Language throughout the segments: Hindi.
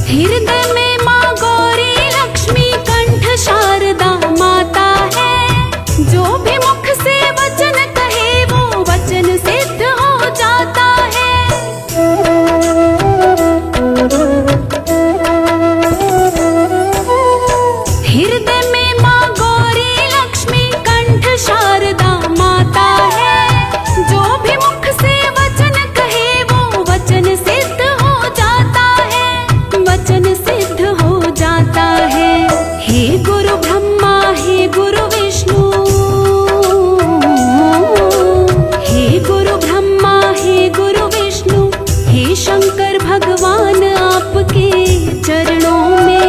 हृदय में माँ गौरी लक्ष्मी कंठ शारदा माता है। जो भी मुख से वचन कहे वो वचन सिद्ध हो जाता है। हृदय में माँ गौरी लक्ष्मी कंठ शारदा माता है। जो भी मुख से वचन कहे वो वचन सिद्ध हो जाता है, वचन सिद्ध हो जाता है। हे गुरु ब्रह्मा हे गुरु विष्णु, हे गुरु ब्रह्मा हे गुरु विष्णु, हे शंकर भगवान आपके चरणों में।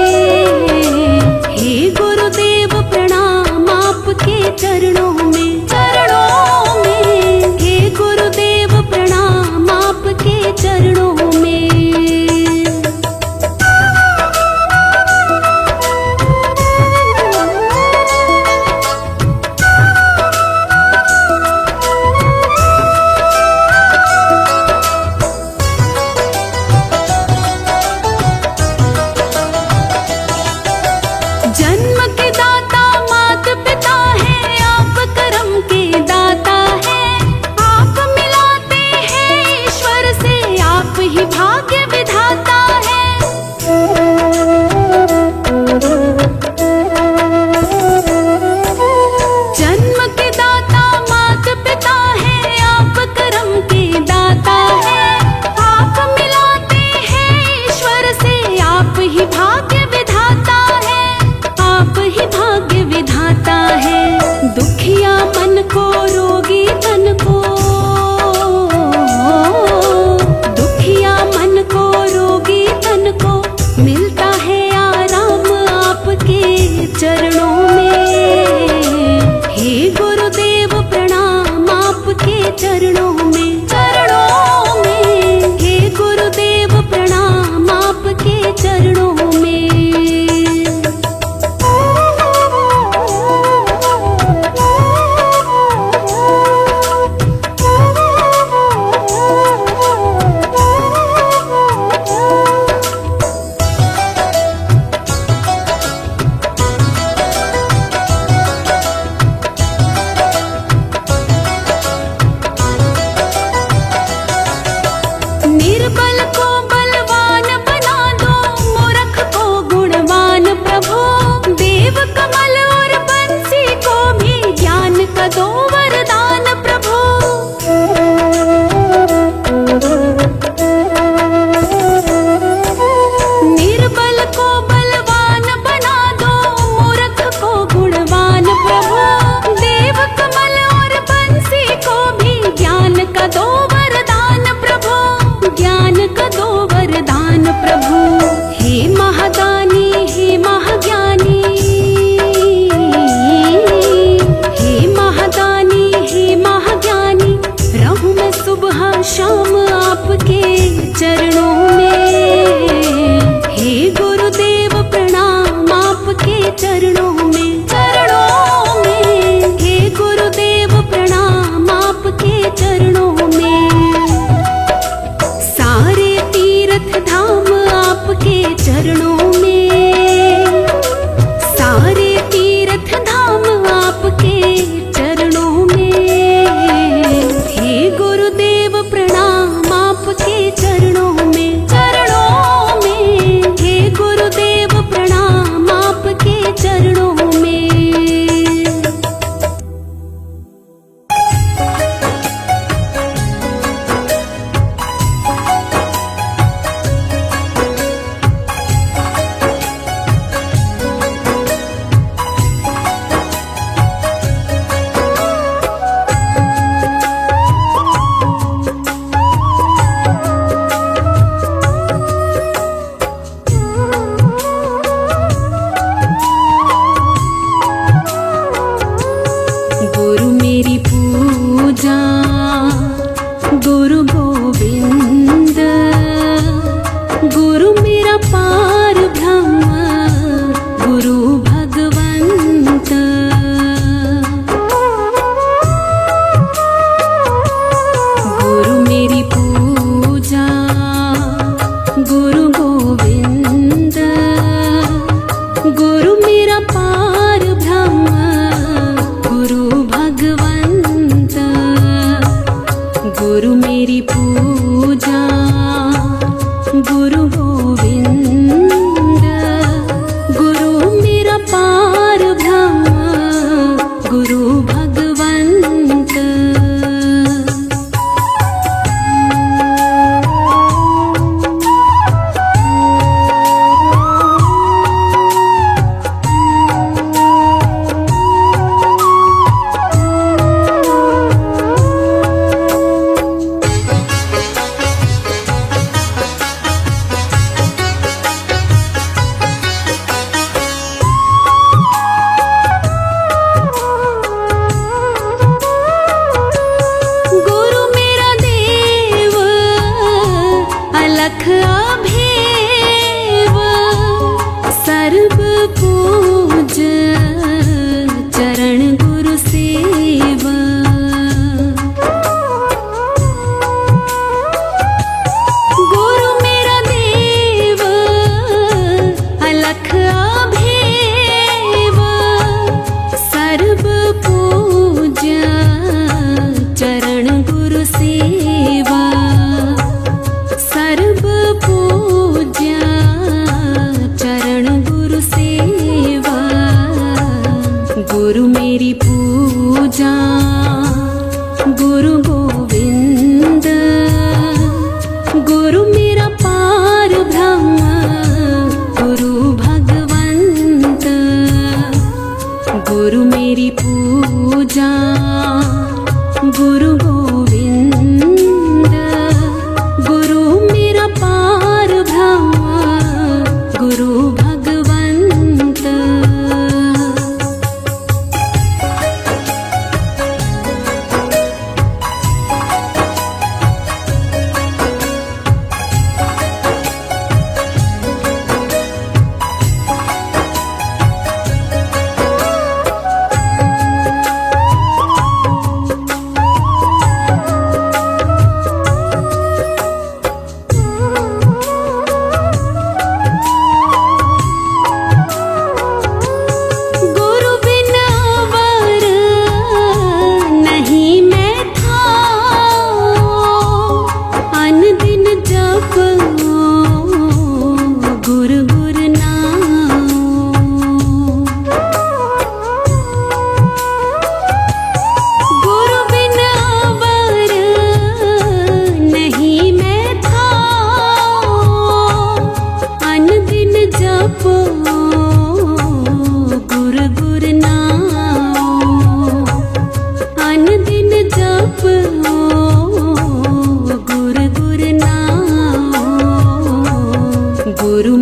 हे गुरुदेव प्रणाम आपके चरणों में, चरणों में। हे गुरुदेव प्रणाम आपके चरणों में। जन्म के दाता मात पिता है, आप कर्म के दाता है। आप मिलाते हैं ईश्वर से, आप ही भाग्य विधाता है। जन्म के दाता मात पिता है, आप कर्म के दाता है। आप मिलाते हैं ईश्वर से, आप ही भाग्य विधाता है, आप ही भाग्य विधाता है। दुखिया मन को रोगी तन को, दुखिया मन को रोगी तन को मिलता है आराम आपके चरणों में। हे गुरुदेव प्रणाम आपके चरणों में, चरणों में। हे गुरुदेव प्रणाम आपके चरणों में। निर्बल को बलवान बना दो, मूर्ख को गुणवान प्रभु। देव कमल और बंसी को भी ज्ञान का दो वरदान प्रभु। निर्बल को बलवान बना दो, मूर्ख को गुणवान प्रभु। देव कमल और बंसी को भी ज्ञान का दो वरदान प्रभु, ज्ञान का दो वरदान प्रभु। हे महादानी हे महाज्ञानी, हे महादानी हे महाज्ञानी, रहूं मैं सुबह शाम आपके चरणों में। हे गुरुदेव प्रणाम आपके चरणों में, चरणों में। हे गुरुदेव प्रणाम आपके चरणों में। सारे तीर्थ धाम आपके चरणों में, सारे तीर्थ धाम आपके चरणों में। हे गुरुदेव प्रणाम आपके चरणों में, चरणों में। हे गुरुदेव प्रणाम आपके चरणों में। गुरु गोविंद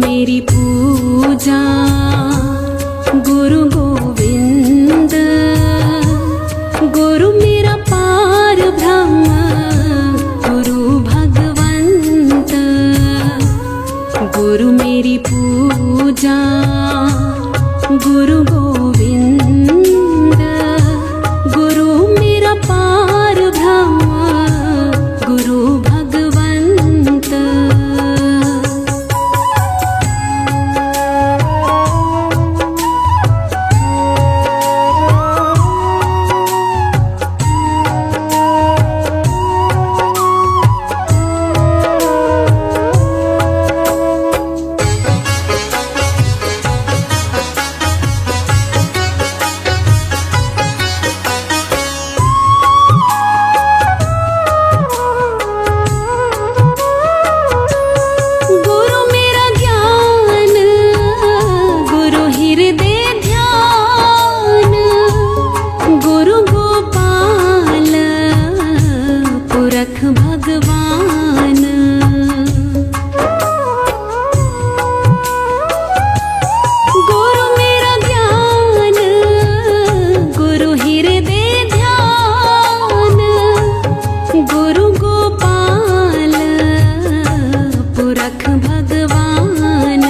मेरी पूजा गुरु गोविंद, गुरु मेरा पार ब्रह्म, गुरु भगवंत। गुरु मेरी पूजा गुरु गोविंद, गुरु मेरा पार ब्रह्म, गुरु भगवंत। गुरु मेरा ज्ञान, गुरु हृदय ध्यान, गुरु गोपाल पुरख भगवान। गुरु मेरा ज्ञान, गुरु हृदय ध्यान, गुरु गोपाल पुरख भगवान।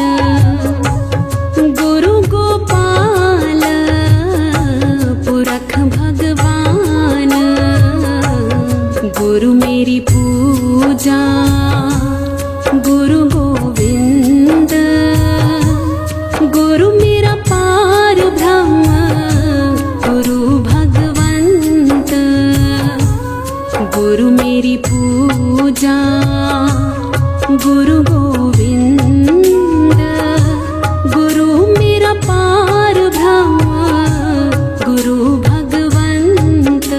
गुरु गोपाल पुरख भगवान। गुरु मेरी पूजा गुरु गोविंद, गुरु मेरा पार ब्रह्म, गुरु भगवंत। गुरु मेरी पूजा गुरु गोविंद, गुरु मेरा पार ब्रह्म, गुरु भगवंत।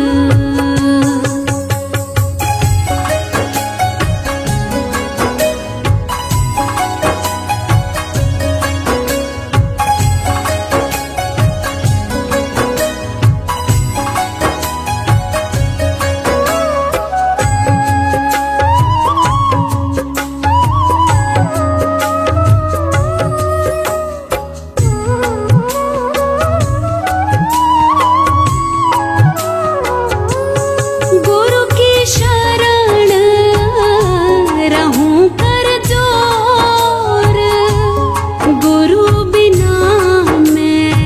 गुरु की शरण रहूं कर जोर, गुरु बिना मैं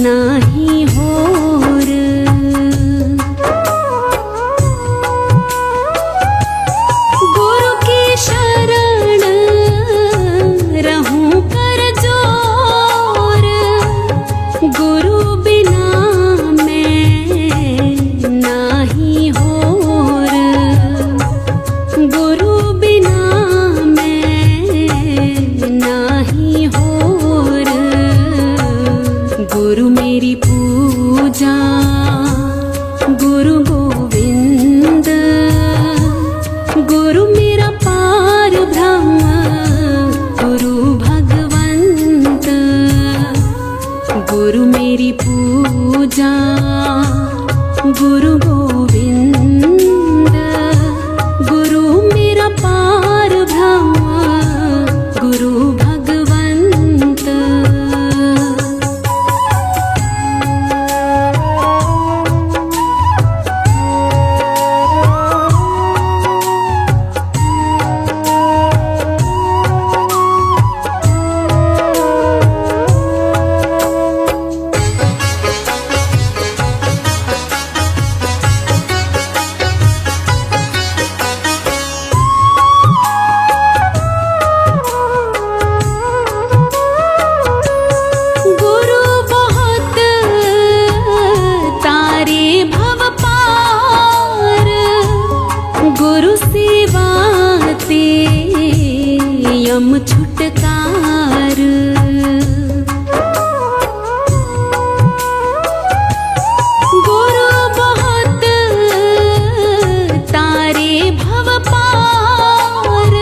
नाही होर। गुरु की शरण रहूं कर जोर, गुरु बिना मैं नाही होर। गुरु बिना मैं नाही होर। गुरु मेरी पूजा गुरु गोविंद, गुरु मेरा पार ब्रह्म, गुरु भगवंत। गुरु मेरी पूजा गुरु गोविंद, गुरु मेरा पार ब्रह्म, गुरु भगवंत। गुरु बहुत तारे भव पार, गुरु सेवा ते यम छुटकार। गुरु बहुत तारे भव पार,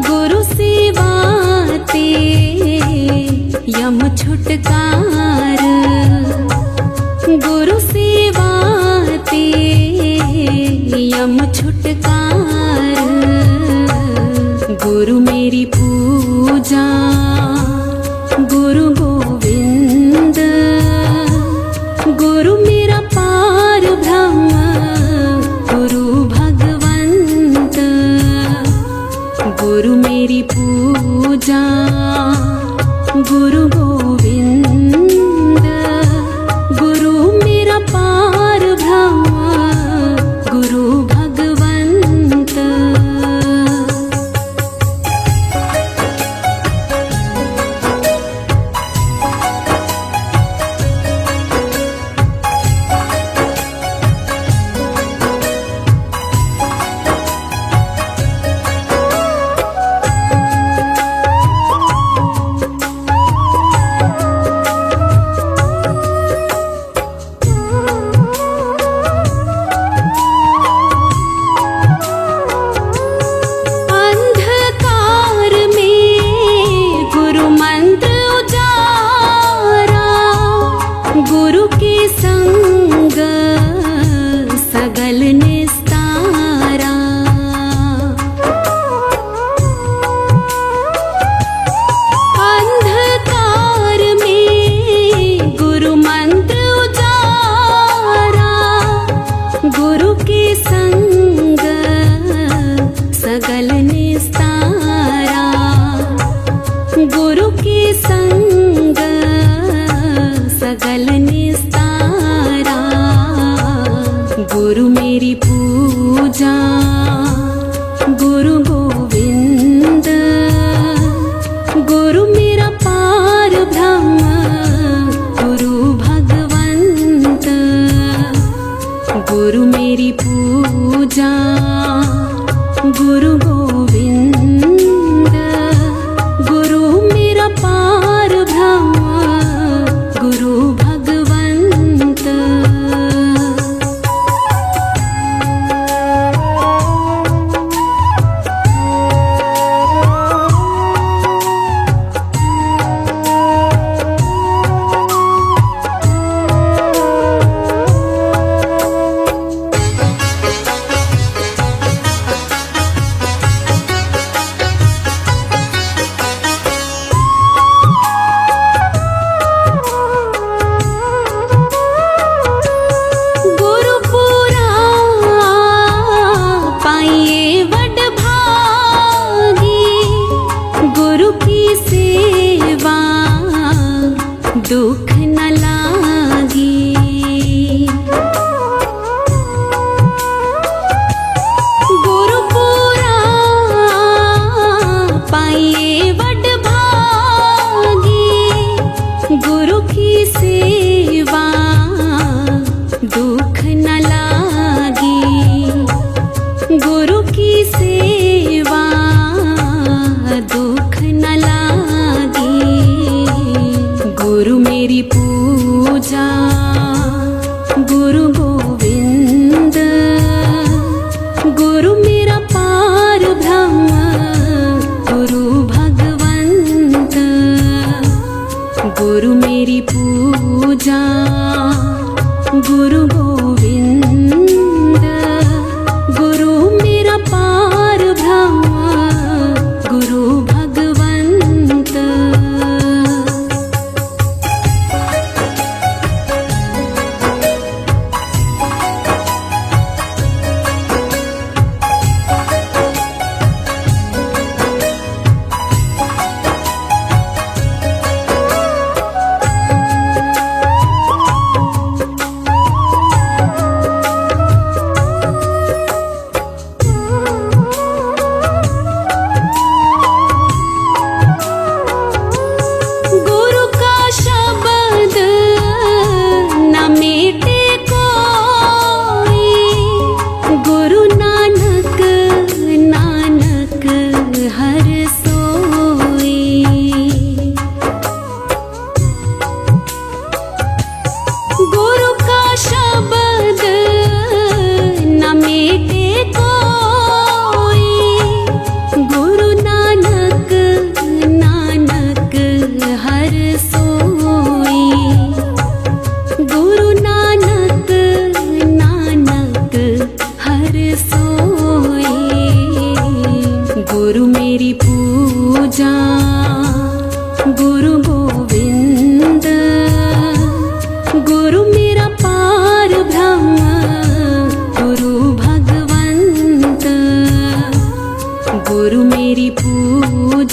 गुरु सेवा ते यम छुटकार। गुरु सेवा ते यम। 'गुरु मेरी पूजा गुरु गोविंद, गुरु मेरा पार ब्रह्म, गुरु भगवंत। पूजा गुरु गोविंद, गुरु मेरा पार ब्रह्म, गुरु भगवंत। गुरु मेरी पूजा गुरु गोविंद, गुरु मेरा पार ब्रह्म, गुरु भगवंत। गुरु के संग सगल निस्तारा, अंधकार में गुरु मंत्र उजारा, गुरु के संग सगल निस्तारा, गुरु के संग सगल निस्तारा। गुरु मेरी पूजा गुरु गोविंद, गुरु मेरा पार ब्रह्म, गुरु भगवंत। गुरु मेरी पूजा गुरु गोविंद, गुरु मेरा पार ब्रह्म, गुरु भगवंत। दुख न लागी गुरु पूरा पाइए वड भागी, गुरु की सेवा दुख न लागी, गुरु की सेवा दुख न लागी। गुरु मेरी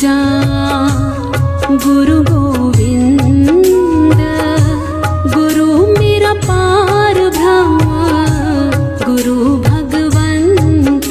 पूजा गुरु गोविंद, गुरु मेरा पार ब्रह्म, गुरु भगवंत।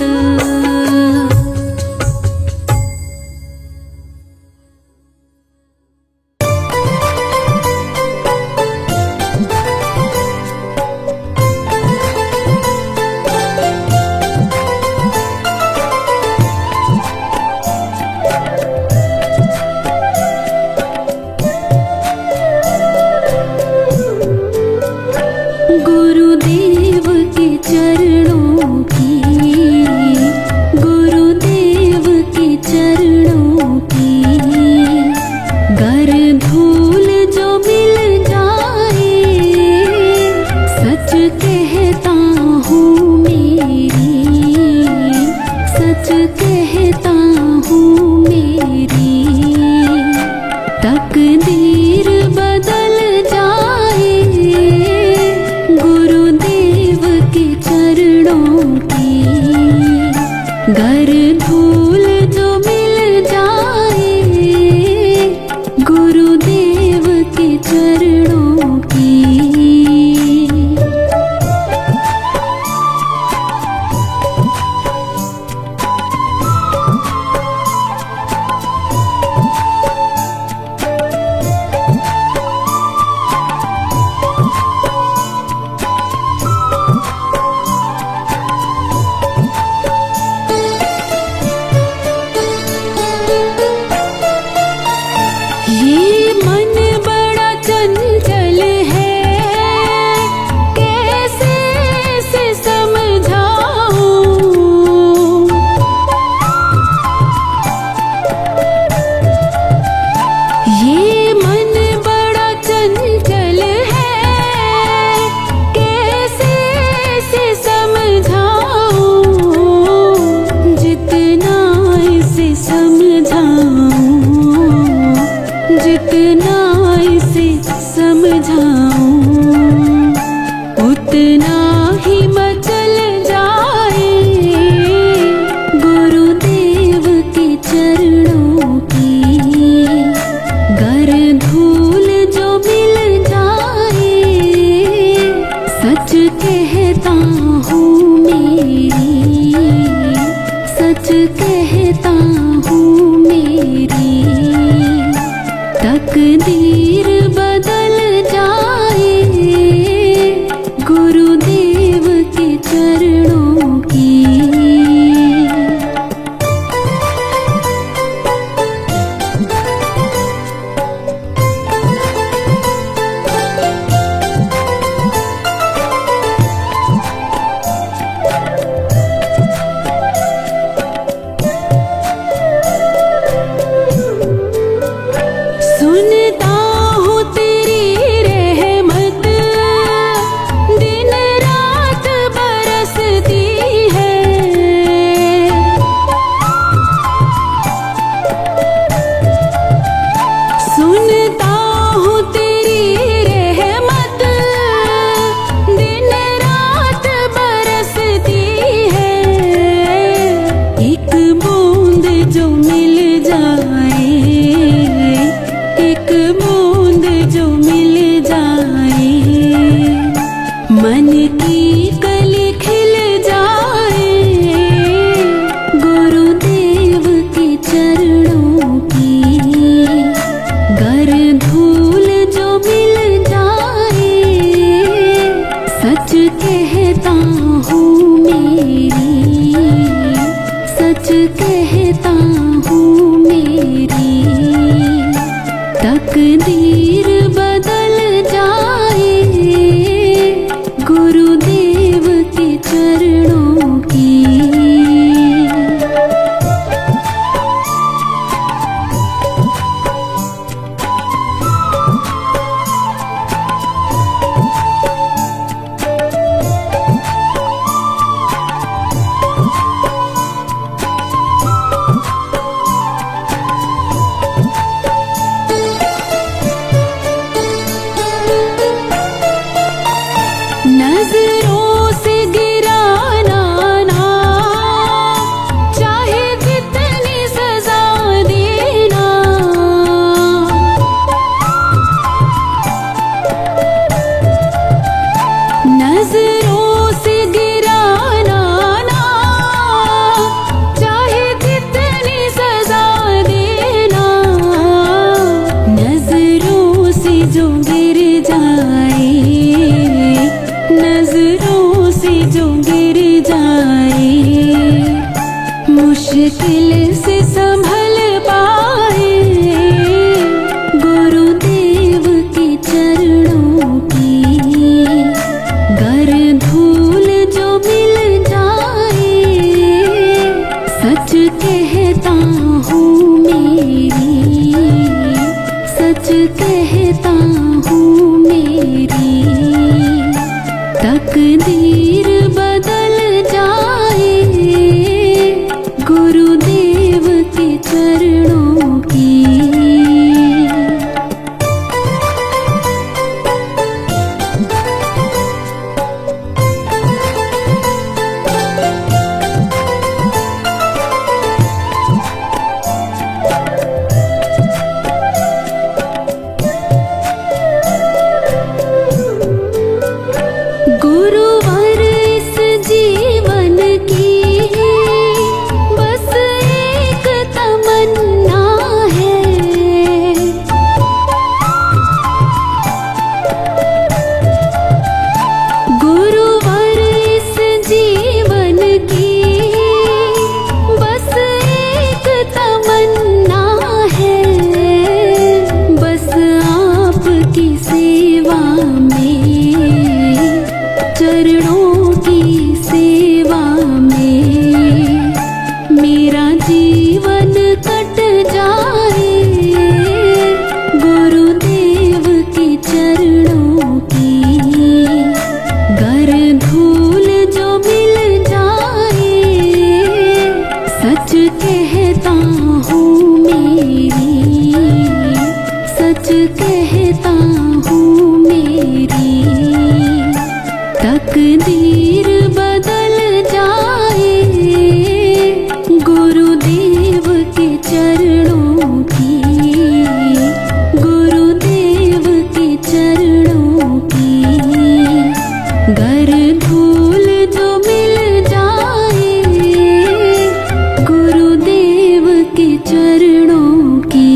गुरुदेव के चरणों की, गुरुदेव के चरणों की, गर धूल जो मिल जाए, सच कहता हूँ मेरी, सच कहता हूँ मेरी, तकदीर बदल जाए, गुरुदेव के चरणों की, गर धूल जो मिल जाए, गुरुदेव के चरणों की। ये मन बड़ा चंचल है, कैसे इसे समझाऊं। ये मन बड़ा चंचल है, कैसे इसे समझाऊं। जितना इसे समझाऊं, जितना इसे समझाऊं, उतना ही मचल जाए, गुरुदेव के चरणों की, गर धूल जो मिल जाए, सच कहता हूँ मेरी, सच कहता हूँ मेरी, तकदीर बदल जाए, गुरुदेव के चरणों की। सुनता हूँ तेरी रहमत, दिन रात बरसती है। सुनता हूँ तेरी रहमत, दिन रात बरसती है। एक बूंद जो मिल जाए, एक बूंद जो मिल जाए, मन की कली खिल जाए, गुरुदेव के चरणों की, गर धूल जो मिल जाए, सच कहता हूँ मेरी, सच कहता हूँ मेरी, तकदीर बदल जाए, गुरुदेव के चरणों की। सच कहता हूँ मेरी तकदीर बदल जाए गुरुदेव के चरणों की। गुरुवर इस जीवन की बस एक तमन्ना है। गुरुवर इस जीवन की बस एक तमन्ना है। बस आपकी सेवा में, चरणों की सेवा में मेरा जीवन कट जाए गुरुदेव के चरणों की। गर धूल जो मिल जाए सच कहता हूँ मेरी, सच कहता हूँ मेरी तकदीर बदल जाए गुरुदेव के चरणों की। गुरुदेव के चरणों की गर धूल जो मिल जाए गुरुदेव के चरणों की।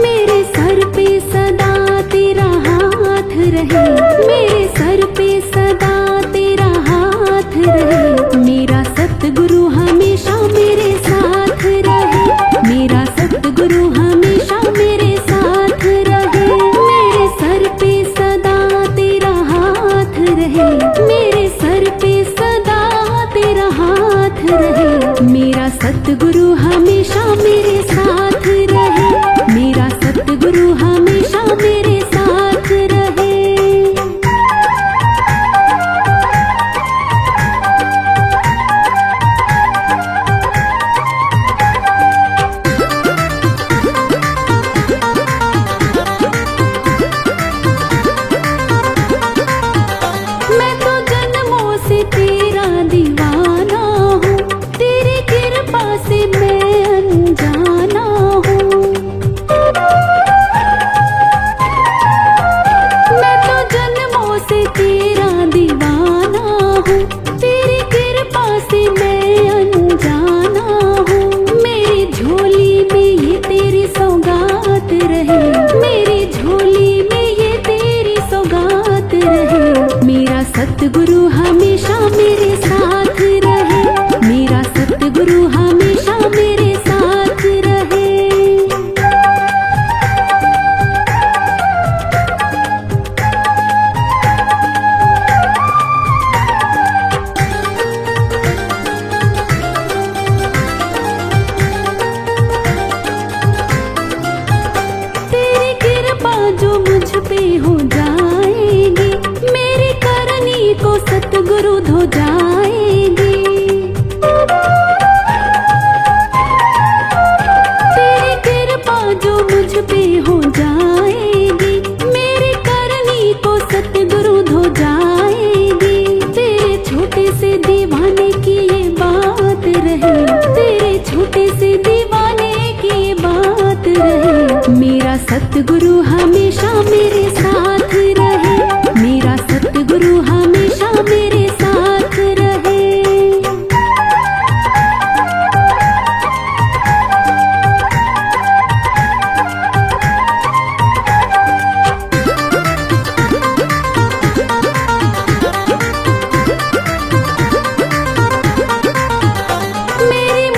मेरे सर पे सदा तेरा हाथ रहे, मेरे सर पे सदा तेरा हाथ रहे। मेरा सतगुरु हमेशा मेरे साथ रहे, मेरा सतगुरु हमेशा मेरे साथ रहे। मेरे सर पे सदा तेरा हाथ रहे, मेरे सर पे सदा तेरा हाथ रहे। मेरा सतगुरु हमेशा मेरे साथ रहे, मेरा सतगुरु हमेशा मेरे साथ रहे। मैं तो जन्मों से तेरा दीवाना हूँ, तेरी कृपा से मैं अनजाना हूँ। मैं तो जन्मों से तेरा दीवाना हूँ, तेरी कृपा से मैं अनजाना हूँ। मेरी झोली में ये तेरी सौगात रहे, मेरी झोली में ये तेरी सौगात रहे। मेरा सतगुरु हमेशा मेरे साथ रहे, मेरा सतगुरु हमेशा मेरे साथ रहे। तेरी कृपा जो मुझ पे हो जाएगी, मेरी करनी को सतगुरु धो जाएगी। तेरी कृपा जो मुझ पे हो जाएगी, मेरी करनी को सतगुरु धो जाएगी। तेरे छोटे से दीवाने की ये बात रहे, तेरे छोटे से दीवाने की ये बात रहे। मेरा सतगुरु हमेशा मेरे साथ रहे, मेरा सतगुरु हमेशा मेरे साथ रहे। मेरी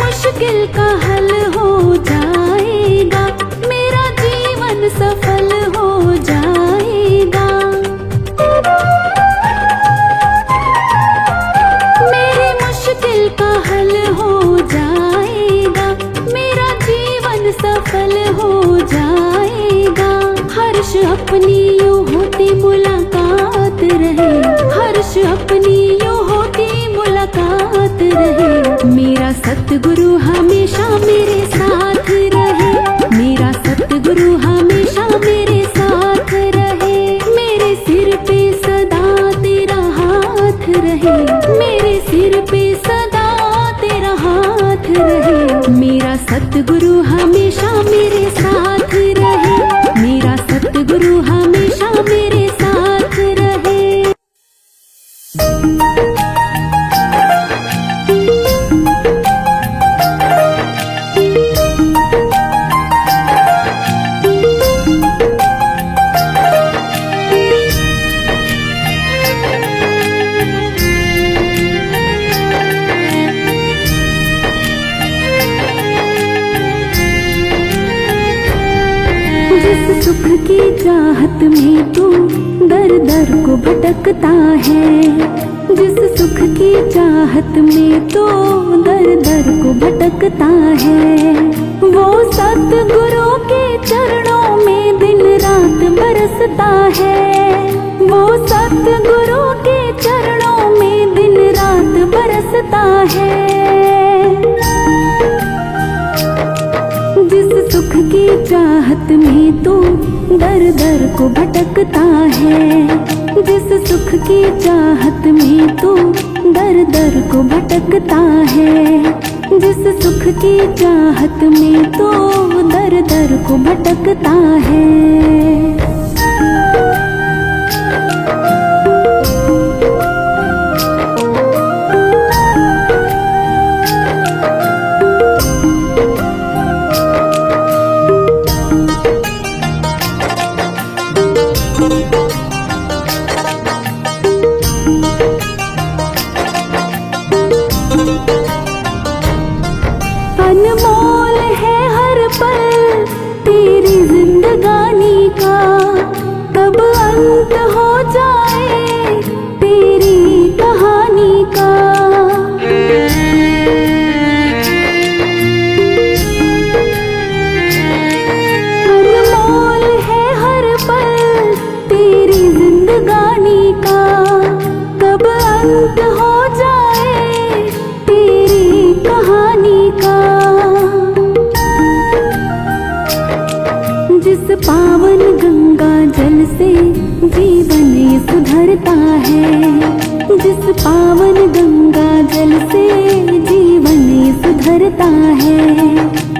काश अपनी यूं होती मुलाकात रहे। मेरा सतगुरु हमेशा मेरे साथ रहे, मेरा सतगुरु हमेशा मेरे साथ रहे। मेरे सिर पे सदा तेरा हाथ रहे, मेरे सिर पे सदा तेरा हाथ रहे। मेरा सतगुरु हमेशा मेरे साथ रहे, मेरा सतगुरु हमेशा मेरे साथ रहे। जिस सुख की चाहत में तू दर दर को भटकता है, जिस सुख की चाहत में तो दर दर को भटकता है, वो सतगुरु के चरणों में दिन रात बरसता है। वो सतगुरु के चरणों में दिन रात बरसता है। जिस सुख की चाहत में तू दर दर को भटकता है, जिस सुख की चाहत में तू दर दर को भटकता है, जिस सुख की चाहत में तो दर दर को भटकता है। अनमोल है हर पल तेरी जिंदगानी का, कब अंत हो जाए तेरी कहानी का। अनमोल है हर पल तेरी जिंदगानी का, कब अंत हो जाए तेरी कहानी का। जिस पावन गंगा जल से जीवन ये सुधरता है, जिस पावन गंगा जल से जीवन ये सुधरता है,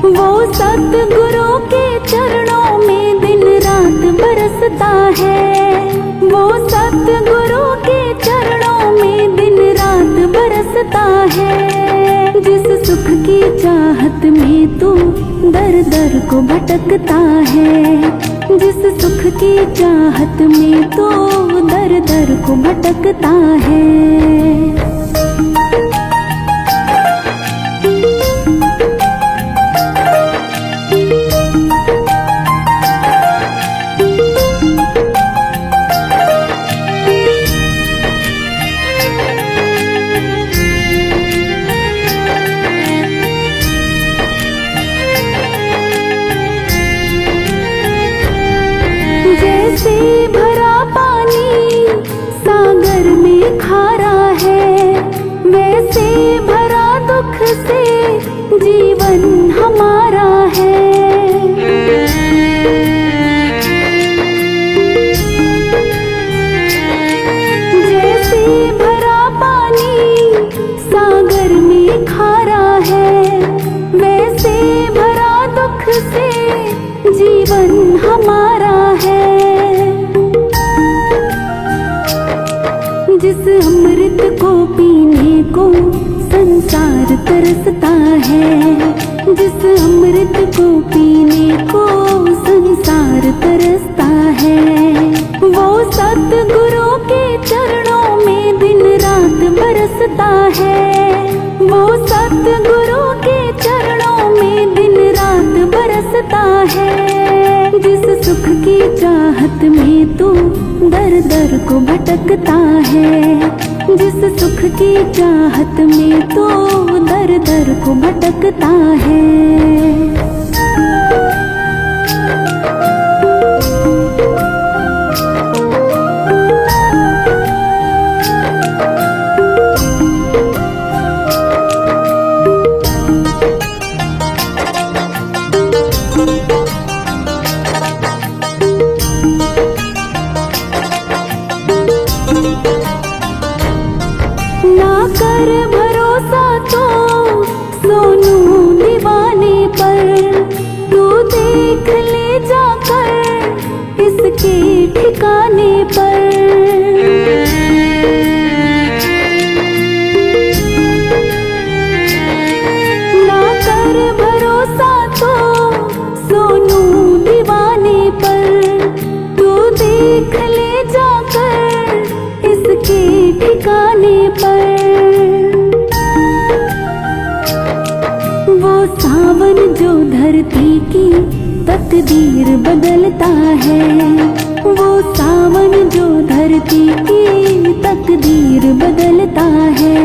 वो सतगुरु के चरणों में दिन रात बरसता है। वो सतगुरु के चरणों में दिन रात बरसता है। जिस सुख की चाहत में तू दर दर को भटकता है, जिस सुख की चाहत में तो दर दर को भटकता है। जैसे भरा पानी सागर में खारा है, वैसे भरा दुख से जीवन हमारा है। जैसे भरा पानी सागर में खारा है, वैसे भरा दुख से जीवन हमारा है। जिस अमृत को पीने को संसार तरसता है, जिस अमृत को पीने को संसार तरसता है, वो सतगुरु के चरणों में दिन रात बरसता है। वो सतगुरु के चरणों में दिन रात बरसता है। जिस सुख की चाहत में तू दर दर को भटकता है, जिस सुख की चाहत में तो दर दर को भटकता है। धरती की तकदीर बदलता है। वो सावन जो धरती की तकदीर बदलता है।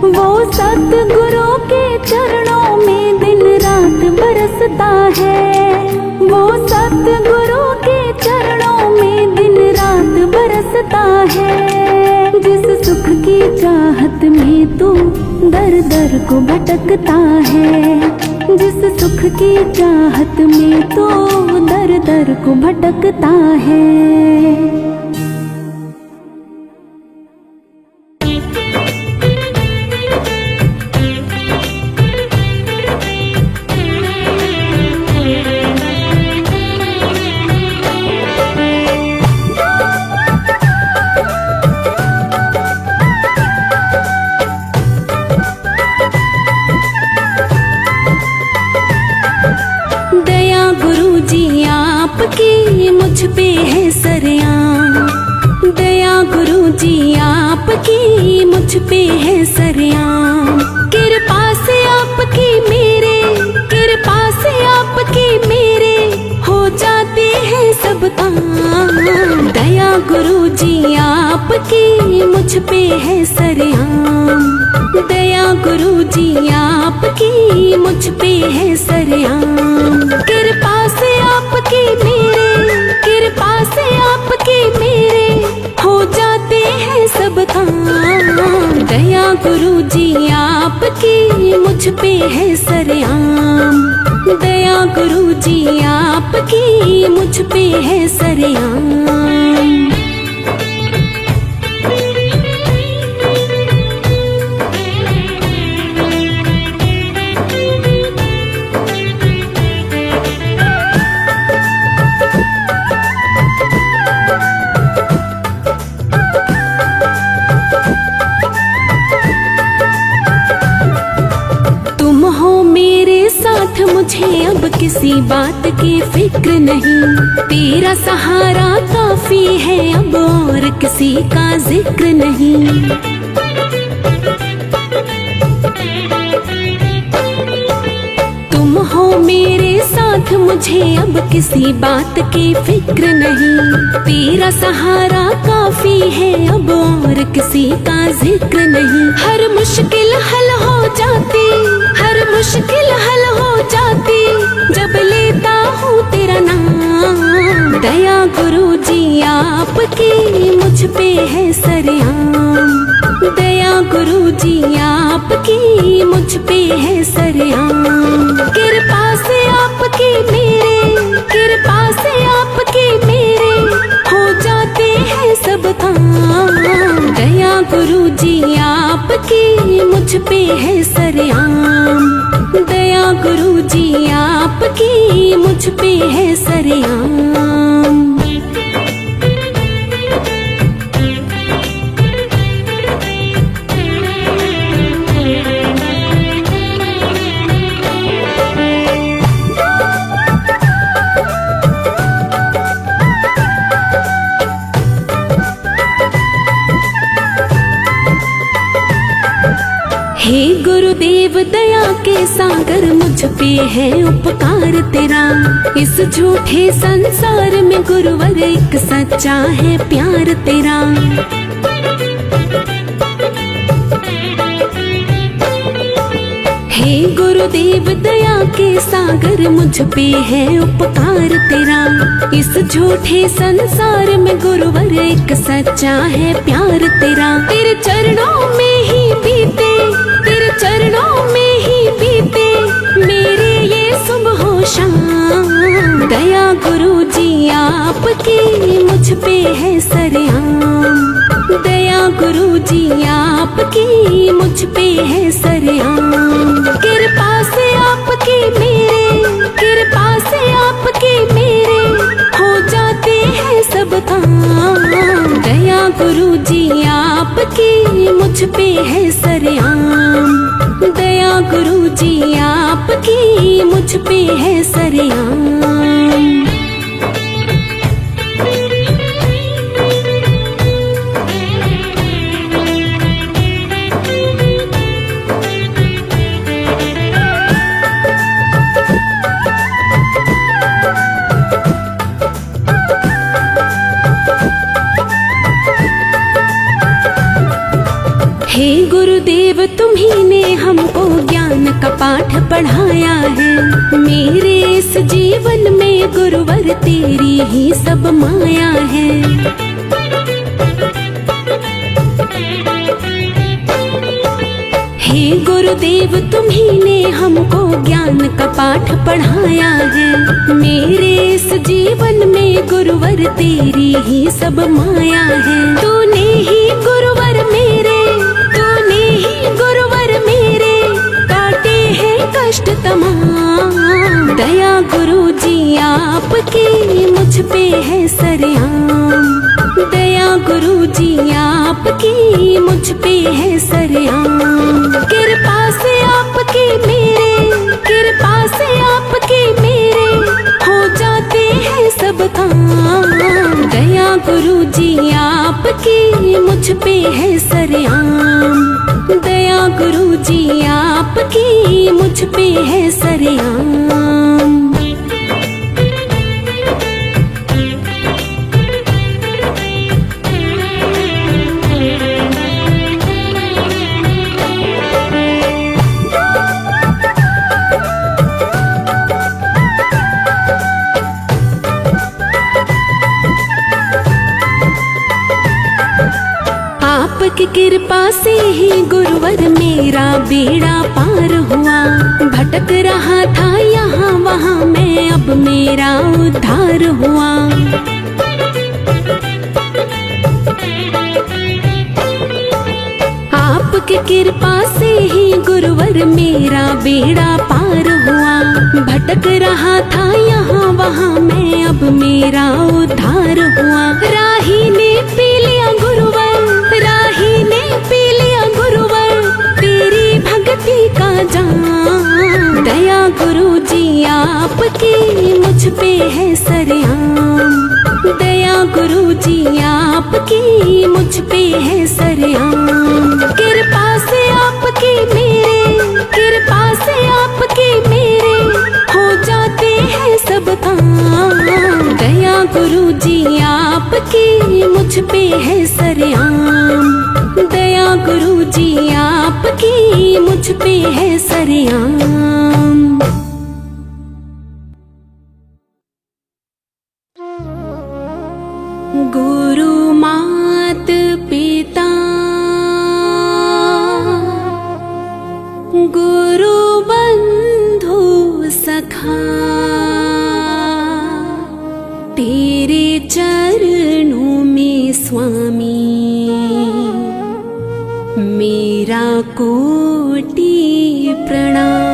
वो सतगुरु के चरणों में दिन रात बरसता है। वो सतगुरु के चरणों में दिन रात बरसता है। जिस सुख की चाहत में तू दर दर को भटकता है। जिस सुख की चाहत में तू दर दर को भटकता है। आपकी मुझ पे है सरेआम। दया गुरु जी आपकी मुझ पे है सरेआम। कृपा से आपकी मेरे, कृपा से आपकी मेरे हो जाते हैं सब काम। दया गुरु जी आपकी मुझ पे है सरेआम। दया गुरु जी आपकी मुझ पे है सरेआम। कृपा से आपकी मेरे, कृपा से आपकी मेरे हो जाते हैं सब काम। दया गुरु जी आपकी मुझ पे है सरेआम। दया गुरु जी आपकी मुझ पे है सरेआम। मुझे अब किसी बात की फिक्र नहीं। तेरा सहारा काफी है, अब और किसी का जिक्र नहीं। तुम हो मेरे साथ, मुझे अब किसी बात की फिक्र नहीं। तेरा सहारा काफी है, अब और किसी का जिक्र नहीं। हर मुश्किल हल हो जाती, हर मुश्किल हल हो जाती जब लेता हूँ तेरा नाम। दया गुरु जी आपकी मुझ पे है सरेआम। दया गुरु जी आपकी मुझ पे है सरेआम। कृपा से आपकी मेरे, कृपा से आपकी मेरे हो जाते हैं सब काम। दया गुरु जी आपकी मुझ पे है सरेआम। दया गुरु जी आपकी मुझ पे है सरेआम। हे गुरुदेव दया के सागर, मुझ पे है उपकार तेरा। इस झूठे संसार में गुरुवर एक सच्चा है प्यार तेरा। हे गुरुदेव दया के सागर, मुझ पे है उपकार तेरा। इस झूठे संसार में गुरुवर एक सच्चा है प्यार तेरा। तेरे चरणों में ही बीते, तेरे चरणों में ही बीते मेरे ये सुबह हो शाम। दया गुरु जी आपकी मुझ पे है सरेआम। दया गुरु जी आपकी मुझ पे है सरेआम। कृपा से आपकी मेरे, कृपा से आपकी मेरे हो जाते हैं सब काम। दया गुरु जी आपकी मुझ पे है सरेआम। दया गुरु जी आपकी मुझ पे है सरेआम। तुम्ही ने हमको ज्ञान का पाठ पढ़ाया है। मेरे इस जीवन में गुरुवर तेरी ही सब माया है। हे गुरुदेव तुम्ही ने हमको ज्ञान का पाठ पढ़ाया है। मेरे इस जीवन में गुरुवर तेरी ही सब माया है। तूने ही गुरुवर मेरे, तूने ही गुरुवर मेरे काटे हैं कष्ट तमाम। दया गुरु जी आपकी मुझ पे है सरेआम। दया गुरु जी आपकी मुझ पे है सरेआम। कृपा से आपकी मेरे, कृपा से आपकी मेरे हो जाते हैं सब काम। दया गुरु जी आपकी मुझ पे है सरेआम। दया गुरु जी आपकी मुझ पे है सरेआम। आपकी कृपा से ही गुरुवर मेरा बेड़ा पार हुआ। भटक रहा था यहाँ वहाँ मैं, अब मेरा उद्धार हुआ। आपकी कृपा से ही गुरुवर मेरा बेड़ा पार हुआ। भटक रहा था यहाँ वहाँ मैं, अब मेरा उद्धार हुआ। राही ने पी लिया गुरुवर, राही ने पी लिया गुरुवर तेरी भक्ति का जाम। दया गुरु जी आपकी मुझ पे है सरेआम। दया गुरु जी आपकी मुझ पे है सरेआम। कृपा से आपकी मेरे, कृपा से आपकी मेरे हो जाते हैं सब काम। दया गुरु जी आपकी मुझ पे है सरेआम। दया गुरु जी आपकी मुझ पे है सरेआम। गुरु मात पिता, गुरु बंधु सखा, तेरे चरणों में स्वामी मेरा कोटि प्रणाम।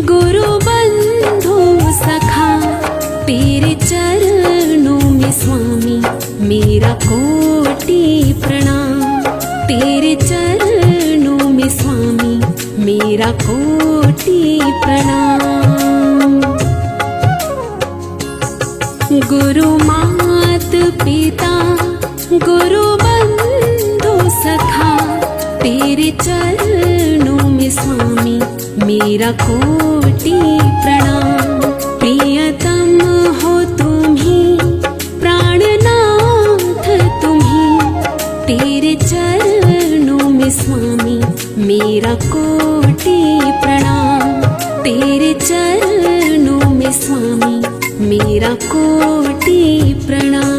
गुरु बंधु सखा, तेरे चरणों में स्वामी मेरा कोटि प्रणाम। तेरे चरणों में स्वामी मेरा कोटि प्रणाम। गुरु मात पिता, गुरु बंधु सखा, तेरे चरणों में स्वामी मेरा कोटि प्रणाम। प्रियतम हो तुम्ही, प्राणनाथ तुम्ही, तेरे चरणों में स्वामी मेरा कोटि प्रणाम। तेरे चरणों में स्वामी मेरा कोटि प्रणाम।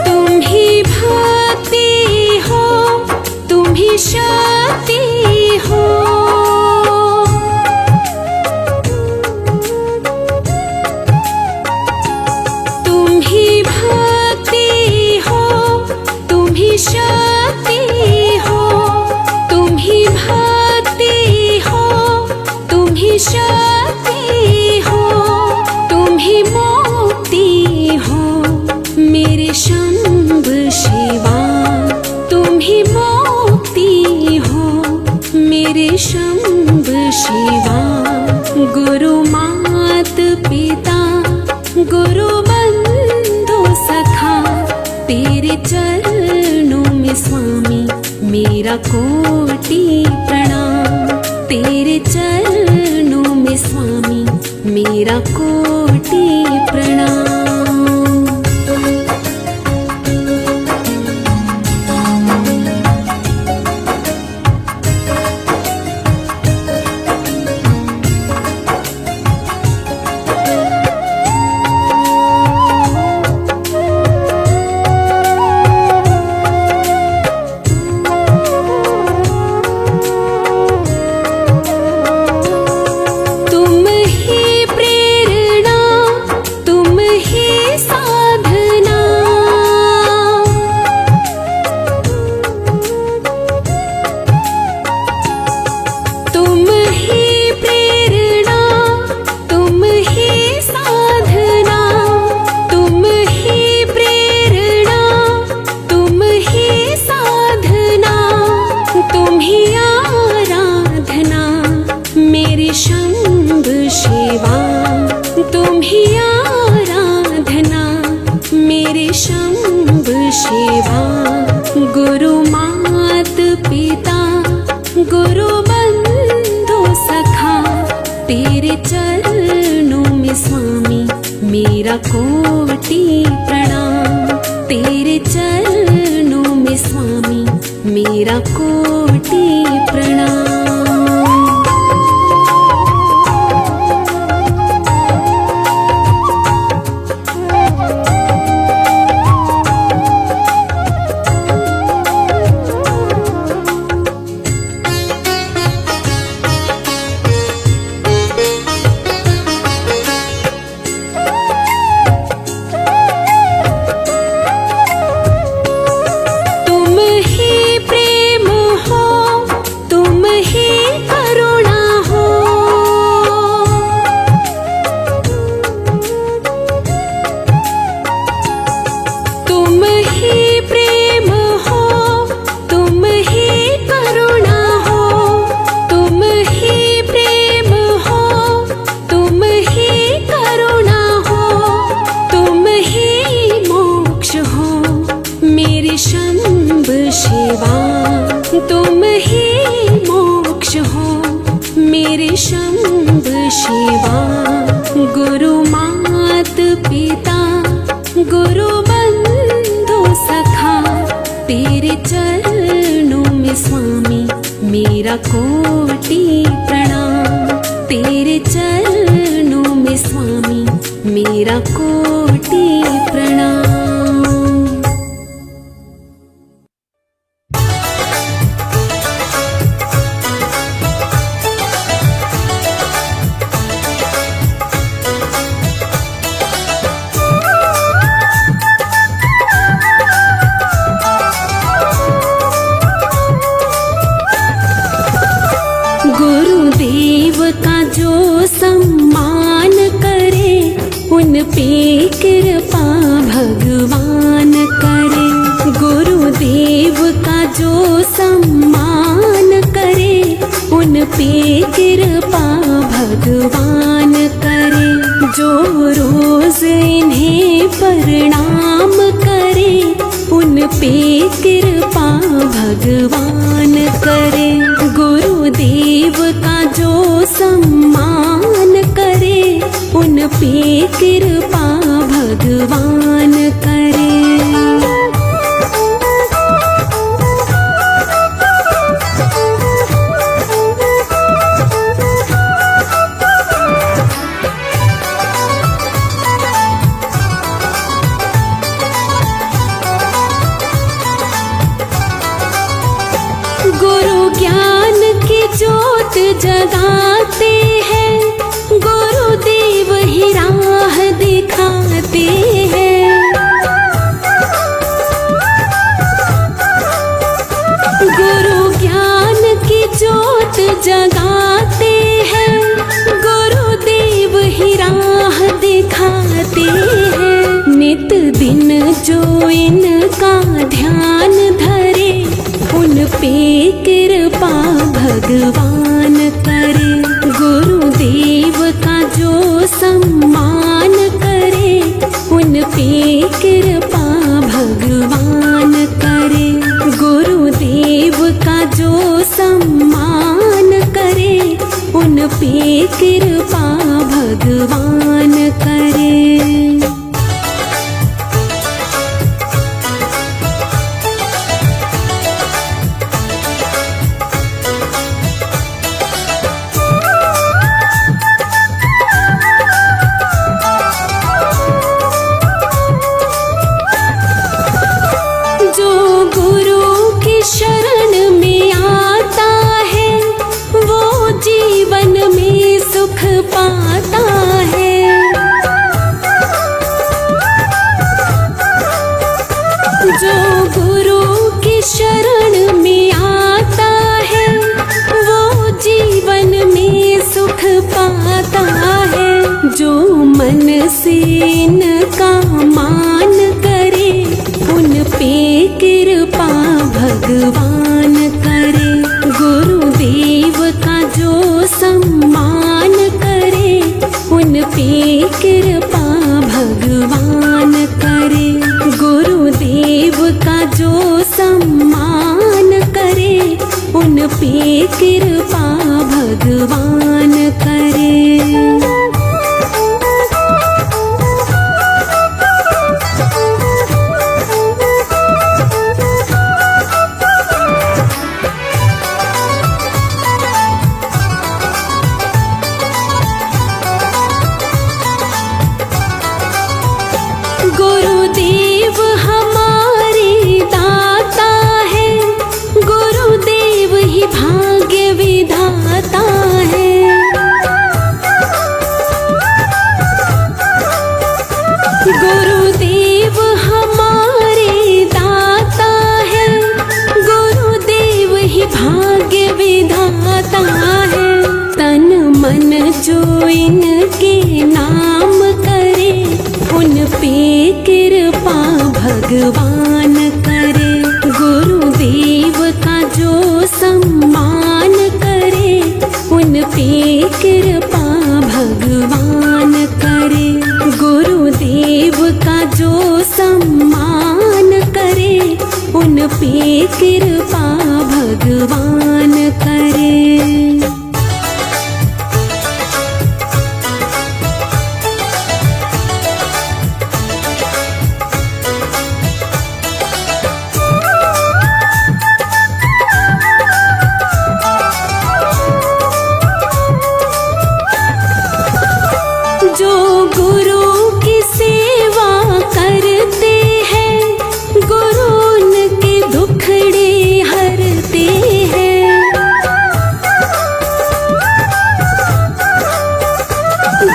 तुम ही भक्ति हो शंभ शिवा। गुरु मात पिता गुरु बंधु सखा, तेरे चरणों में स्वामी मेरा कोटि प्रणाम। तेरे चरणों में स्वामी मेरा कोटि प्रणाम। शंभ शिवा तुम ही आराधना मेरे शंभ शिवा। गुरु मात पिता गुरु बंधु सखा, तेरे चरणों में स्वामी मेरा कोटि प्रणाम। तेरे चरणों में स्वामी मेरा कोटि प्रणाम। शंभ शिवा तुम ही मोक्ष हो मेरे शंभ शिवा। गुरु मात पिता गुरु बंधु सखा, तेरे चरणों में स्वामी मेरा कोटि प्रणाम। तेरे चरणों में स्वामी मेरा कोटि प्रणाम। गुरुदेव का जो सम्मान करे उन पे कृपा भगवान करे। गुरुदेव का जो सम्मान करे उन पे कृपा भगवान करे। जो रोज इन्हें प्रणाम करे उन पे कृपा भगवान करे। गुरुदेव का जो सम्मान करे उन पे कृपा भगवान करे। गुरु ज्ञान की ज्योत जगाते हैं, गुरुदेव ही राह दिखाते हैं। गुरु ज्ञान की ज्योत जगाते हैं, गुरुदेव ही राह दिखाते हैं। नित दिन जो इनका ध्यान धरे उन पे कृपा भगवान पे कृपा भगवान करे। जो गुरु की शरण में आता है वो जीवन में सुख पाता है। जो गुरु की शरण में आता है वो जीवन में सुख पाता है। जो मन से इनका मान करे उन पे कृपा भगवान करे। गुरुदेव का जो सम्मान करे उन पे कृपा भगवान करे। गुरुदेव का जो सम्मान करे उन पे कृपा भगवान करे। गुरुदेव हमारे दाता है, गुरुदेव ही भाग्य विधाता है। गुरुदेव हमारे दाता है, गुरुदेव ही भाग्य विधाता है। तन मन जो इनके नाम करे उन पे कृपा भगवान करे। गुरुदेव का जो सम्मान करे उन पे कृपा भगवान करे। गुरुदेव का जो सम्मान करे उन पे कृपा भगवान करे। जो गुरु की सेवा करते हैं गुरु उनके दुखड़े हरते हैं।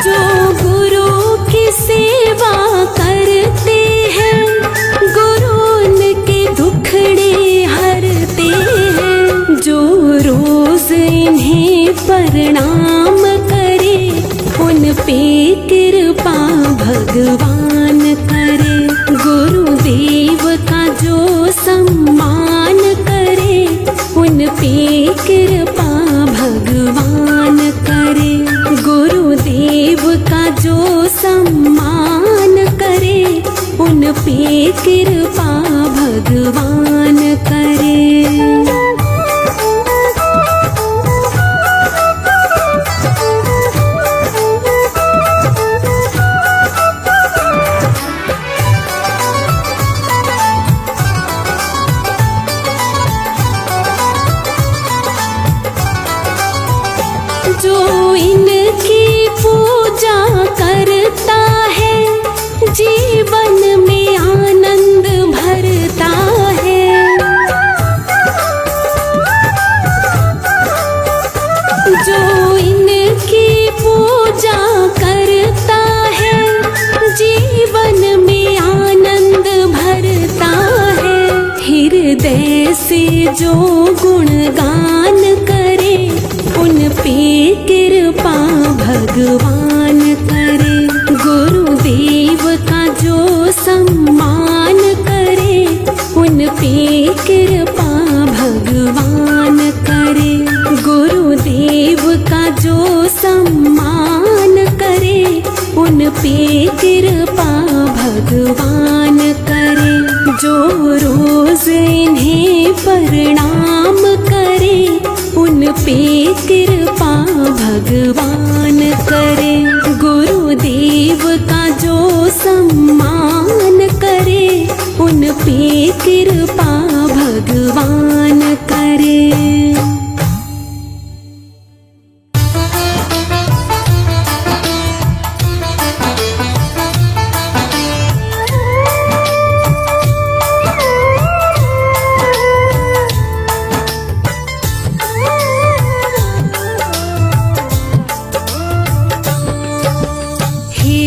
जो गुरु की सेवा करते हैं गुरु उनके दुखड़े हरते हैं। जो रोज इन्हें प्रणाम करे उन पे कृपा भगवान करे। गुरुदेव का जो सम्मान करे उन पे कृपा भगवान करे। गुरुदेव का जो सम्मान करे उन पे कृपा भगवान करे। जो इनकी पूजा करता है जीवन में आनंद भरता है। जो इनकी पूजा करता है जीवन में आनंद भरता है। हृदय से जो गुणगान करे उन पे कृपा भगवान करे। गुरुदेव का जो सम्मान करे उन पे कृपा भगवान करे। गुरुदेव का जो सम्मान करे उन पे कृपा भगवान करे। जो रोज इन्हें प्रणाम करे उन पे कृपा भगवान करे। गुरुदेव का जो सम्मान करे, उन पे कृपा भगवान करे।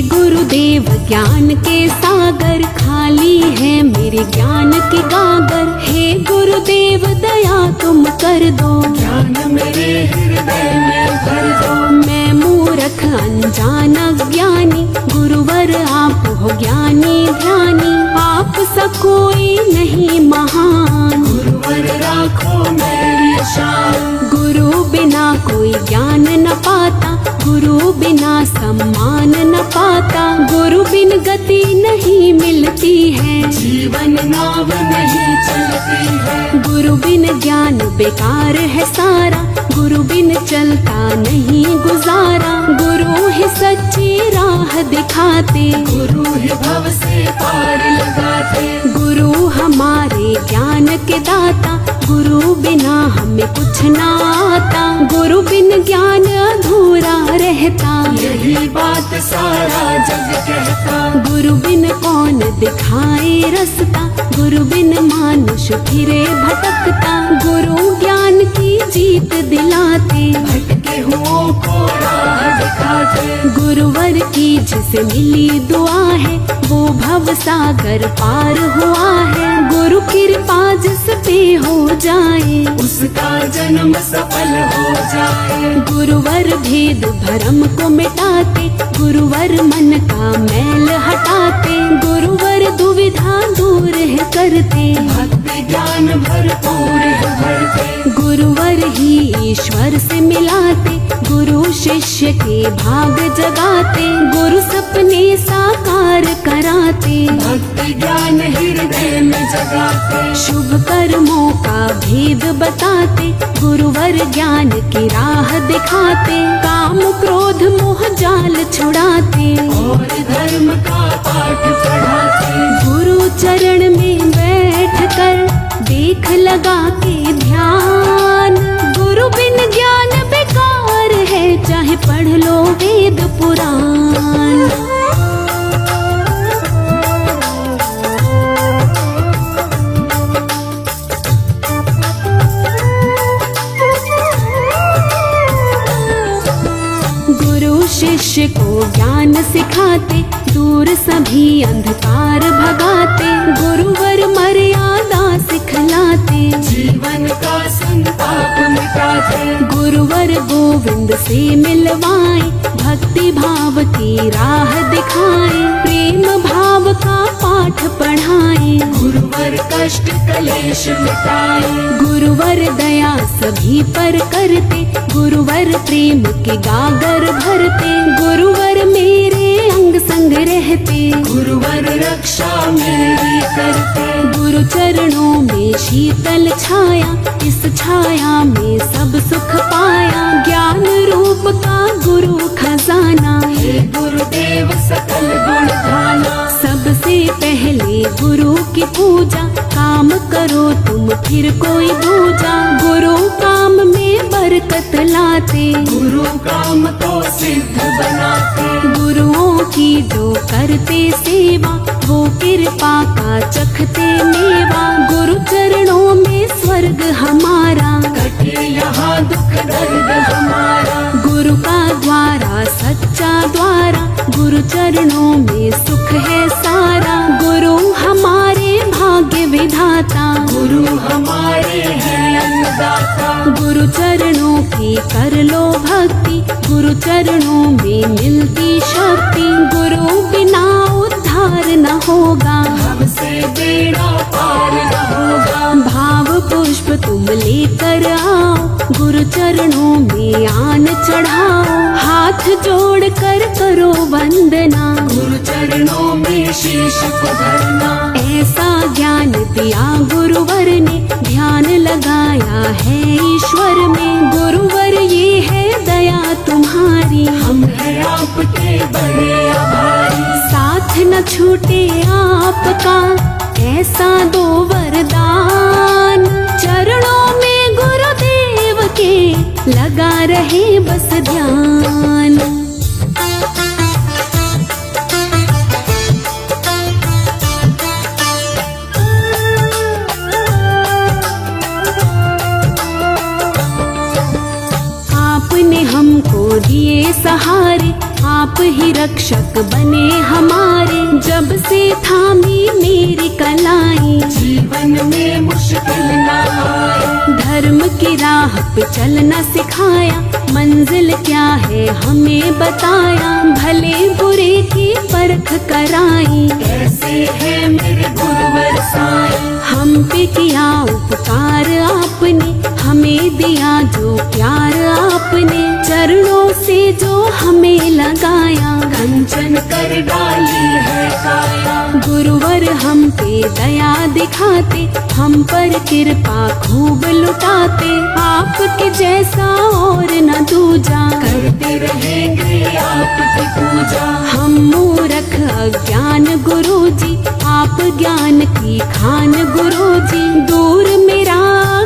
गुरुदेव ज्ञान के सागर, खाली है मेरे ज्ञान के गागर। हे गुरुदेव दया तुम कर दो, ज्ञान मेरे हृदय में भर दो। मैं मूर्ख अनजान अज्ञानी, गुरुवर आप हो ज्ञानी ध्यानी। आप सा कोई नहीं महान, गुरुवर राखो मेरी शान। गुरु बिना कोई ज्ञान न पाता, गुरु बिना सम्मान न पाता। गुरु बिन गति नहीं मिलती है, जीवन नाव नहीं चलती है। गुरु बिन ज्ञान बेकार है सारा, गुरु बिन चलता नहीं गुजारा। गुरु ही सच्ची राह दिखाते, गुरु ही भव से पार लगाते। गुरु हमारे ज्ञान के दाता, गुरु बिना हमें कुछ ना आता। गुरु बिन ज्ञान अधूरा रहता, यही बात सारा जग कहता। गुरु बिन कौन दिखाए रास्ता, गुरु बिन मानुष फिरे भटकता। गुरु ज्ञान की जीत दिलाते, भटके हुओं को राह दिखाते। गुरुवर की जिसे मिली दुआ है, वो भव सागर पार हुआ है। गुरु कृपा जिस पे हो जाए, उसका जन्म सफल हो जाए। गुरुवर भेद भरम को मिटाते, गुरुवर मन का मैल हटाते। गुरुवर दुविधा दूर है करते, भक्ति ज्ञान भरपूर है भरते। गुरुवर ही ईश्वर से मिलाते, गुरु शिष्य के भाग जगाते। गुरु सपने साकार कराते, भक्ति ज्ञान हृदय में जगाते। शुभ कर्मों का भेद बताते, गुरुवर ज्ञान की राह दिखाते। काम क्रोध मोह जाल छुड़ाते, और धर्म का पाठ पढ़ाते। गुरु चरण में बैठ कर देख लगा के ध्यान। गुरु बिन ज्ञान बेकार है, चाहे पढ़ लो वेद पुराण। गुरु शिष्य को ज्ञान सिखाते, दूर सभी अंधकार भगाते। गुरुवर मर्यादा सिखलाते, जीवन का संताप मिटाते। गुरुवर गोविंद से मिलवाए, भक्ति भाव की राह दिखाए। प्रेम भाव का पाठ पढ़ाए, गुरुवर कष्ट कलेश मिटाए। गुरुवर दया सभी पर करते, गुरुवर प्रेम के गागर भरते। गुरुवर मेरे अंग संग रहते, गुरुवर रक्षा मेरी करते। गुरु चरणों में शीतल छाया, इस छाया में सब सुख पाया। ज्ञान रूप का गुरु खजाना, हे गुरुदेव सकल गुण धाना। सबसे पहले गुरु की पूजा, काम करो तुम फिर कोई दूजा। गुरु काम में बरकत लाते, गुरु काम को सिद्ध बनाते। गुरुओं की जो करते सेवा, वो कृपा का चखते मेवा। गुरु चरणों में स्वर्ग हमारा, कटे यहाँ दुख दर्द हमारा। गुरु का द्वारा सच्चा द्वारा, गुरु चरणों में सुख है सारा। गुरु हमारे भाग्य विधाता, गुरु हमारे हैं अन्नदाता। गुरु चरणों की कर लो भक्ति, गुरु चरणों में मिलती शक्ति। गुरु बिना उद्धार न होगा, हमसे बेड़ा पार न होगा। भाव पुष्प तुम लेकर आओ, गुरु चरणों में आन चढ़ाओ। हाथ जोड़ कर करो वंदना, गुरु चरणों में शीश को धरना। ऐसा ज्ञान दिया गुरुवर ने, ध्यान लगाया है ईश्वर में। गुरु हैं आपके बड़े आभारी। साथ न छूटे आपका ऐसा दो वरदान, चरणों में गुरुदेव के लगा रहे बस ध्यान। आपने हमको दिए सहारे, आप ही रक्षक बने हमारे। जब से थामी मेरी कलाई, जीवन में मुश्किल ना आए। धर्म की राह पे चलना सिखाया, मंजिल क्या है हमें बताया। भले बुरे की परख कराई, कैसे है मेरे गुरुवर साईं। हम पे किया उपकार आपने, हमें दिया जो प्यार आपने। चरणों से जो हमें लगाया, कंचन कर डाली है काया। गुरुवर हम पे दया दिखाते, हम पर कृपा खूब लुटाते। आपके जैसा और न दूजा, करते रहेंगे आपकी पूजा। हम मूर्ख अज्ञान गुरुजी, आप ज्ञान की खान गुरुजी। दूर मेरा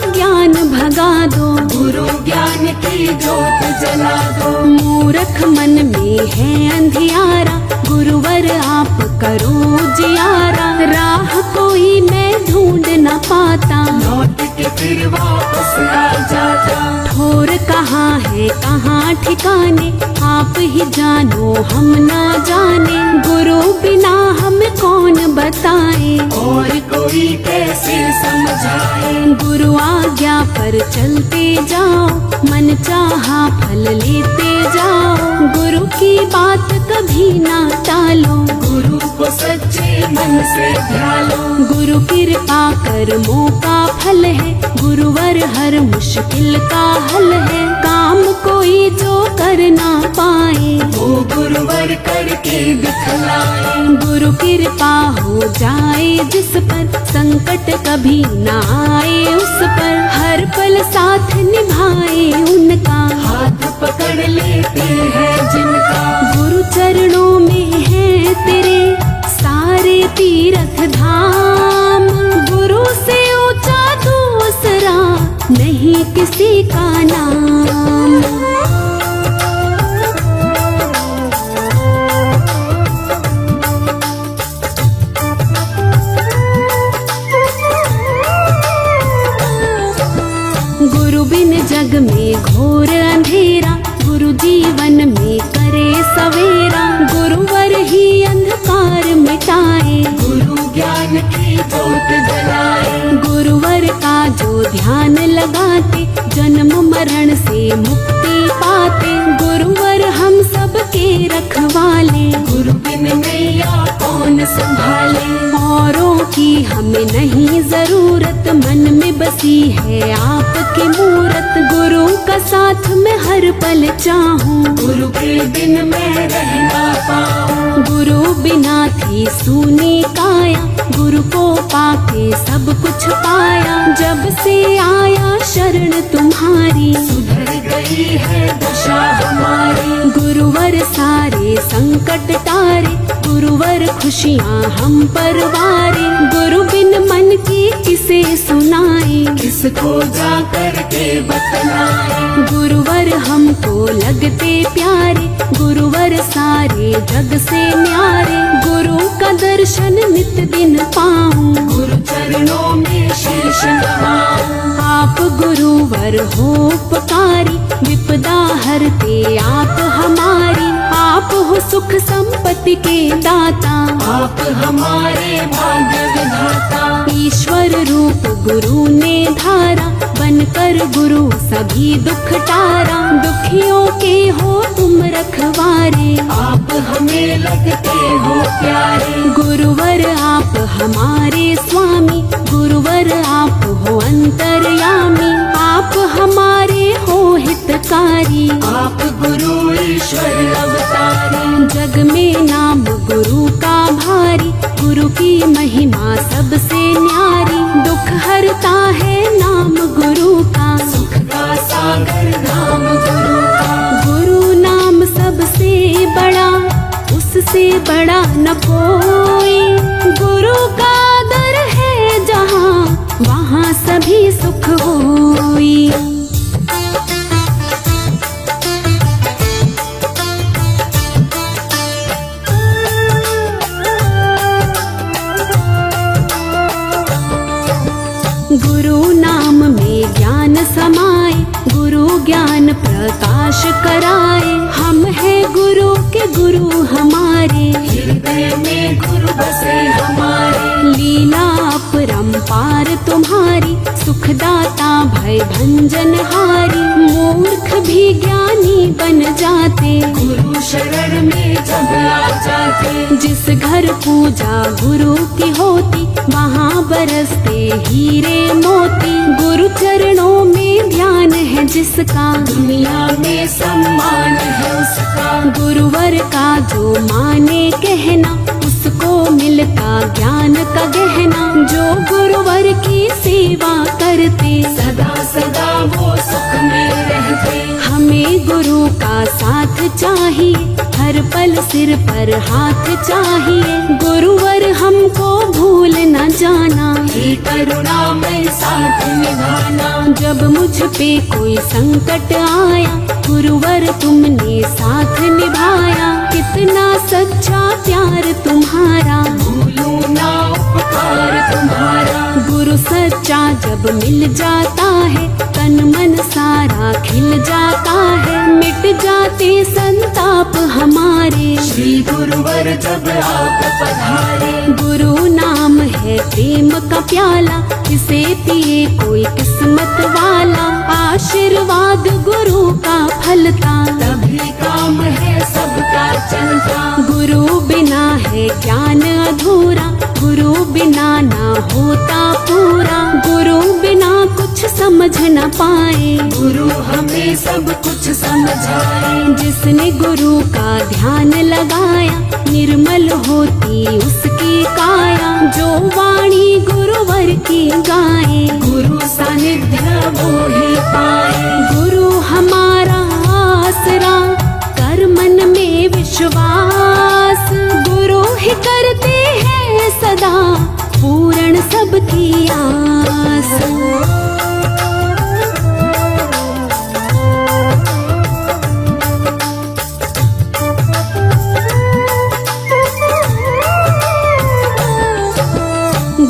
ज्ञान भगा दो, गुरु ज्ञान की जोत जला दो। मूर्ख मन में है अंधियारा, गुरुवर आप करो जियारा। राह कोई मैं ढूंढ न पाता, लौट के फिर वापस आ जाता। ठोर कहाँ है कहाँ ठिकाने, आप ही जानो हम ना जाने। गुरु बिना हम कौन बताए, और कोई कैसे समझाए। गुरु आज्ञा पर चलते जाओ, मन चाहा फल लेते जाओ। गुरु की बात कभी ना टालो, गुरु को सच्चे मन से ध्यालो। गुरु कृपा कर्मों का फल है, गुरुवर हर मुश्किल का हल है। काम कोई जो कर ना पाए, वो गुरुवर करके दिखलाए। गुरु कृपा हो जाए जिस पर, संकट कभी ना आए उस पर। हर पल साथ निभाए उनका, हाथ पकड़ लेते हैं जिनका। गुरु चरणों में है तेरे सारे तीर्थ धाम। गुरु से ऊंचा दूसरा नहीं किसी का नाम। गुरु बिन जग में घोर अंधेरा, गुरु जीवन में करे सवेरा। गुरुवर ही अंधकार मिटाए, गुरु ज्ञान की जोत जलाए। गुरुवर का जो ध्यान लगाते, जन्म मरण से मुक्ति पाते। गुरुवर हम सबके रखवाले, गुरु बिन मैया कौन संभाले। औरों की हमें नहीं जरूरत, मन में बसी है आपकी मूरत। गुरु का साथ मैं हर पल चाहूं, गुरु के बिन मैं रह ना पाऊं। गुरु बिना थी सूनी काया, गुरु को पाके सब कुछ पाया। जब से आया शरण तुम्हारी, सुधर गई है दशा हमारी। गुरुवर सारे संकट टारे, गुरुवर खुशियाँ हम पर वारे। गुरु बिन मन की किसे सुनाए, किसको जा करके बतलाए। गुरुवर हमको लगते प्यारे, गुरुवर सारे जग से न्यारे। गुरु का दर्शन नित दिन पाऊं, गुरु चरणों में शीश नवाऊं। आप गुरुवर हो उपकारी, विपदा हरते आप हमारी। आप हो सुख संपत्ति के दाता, आप हमारे भाग्य विधाता। ईश्वर रूप गुरु ने धारा, बनकर गुरु सभी दुख टारा। दुखियों के हो तुम रखवारे, आप हमें लगते हो प्यारे। गुरुवर आप हमारे स्वामी, गुरुवर आप हो अंतर्यामी। आप हमारे हो हितकारी, आप गुरु ईश्वर अवतारी। जग में नाम गुरु का भारी, गुरु की महिमा सबसे न्यारी। दुख हरता है नाम गुरु का, सुख का सागर नाम गुरु का। गुरु नाम सबसे बड़ा न कोई। गुरु का दर है जहाँ वहाँ सभी सुख होई। गुरु नाम में ज्ञान समाए, गुरु ज्ञान प्रकाश कराए। हम है गुरु के गुरु हमारे, हृदय में गुरु बसे हमारे। लीला अपरंपार तुम्हारी, सुखदाता भय भंजन हारी। मूर्ख भी ज्ञानी बन जाते, गुरु शरण में जब आ जाते। जिस घर पूजा गुरु की होती, वहाँ बरसते हीरे मोती। गुरु चरणों में ध्यान है जिसका, दुनिया में सम्मान है उसका। गुरुवर का जो माने कहना, उसको मिलता ज्ञान का गहना। जो गुरुवर की सेवा करते, सदा सदा वो सुख में रहते। हमें गुरु का साथ चाहिए, हर पल सिर पर हाथ चाहिए। गुरुवर हमको भूल न जाना, हे करुणामय साथ निभाना। जब मुझ पे कोई संकट आया, गुरुवर तुमने साथ निभाया। कितना सच्चा प्यार तुम्हारा, भूलूं ना उपकार तुम्हारा। गुरु सच्चा जब मिल जाता है, तन मन सारा खिल जाता है। मिट जाते संताप हमारे, श्री गुरुवर जब आप पधारे। गुरु नाम है प्रेम का प्याला, इसे पिए कोई किस्मत वाला। आशीर्वाद गुरु का फलता, तभी काम है सबका चलता। गुरु बिना है ज्ञान अधूरा, गुरु बिना ना होता पूरा। गुरु बिना कुछ समझ न पाए, गुरु हमें सब कुछ समझाए। जिसने गुरु का ध्यान लगाया, निर्मल होती उसकी काया। जो वाणी गुरुवर की गाए, गुरु सानिध्य वो ही पाए। गुरु हमारा आसरा, कर मन में विश्वास। गुरु ही करते हैं सदा पूर्ण सबकी आस।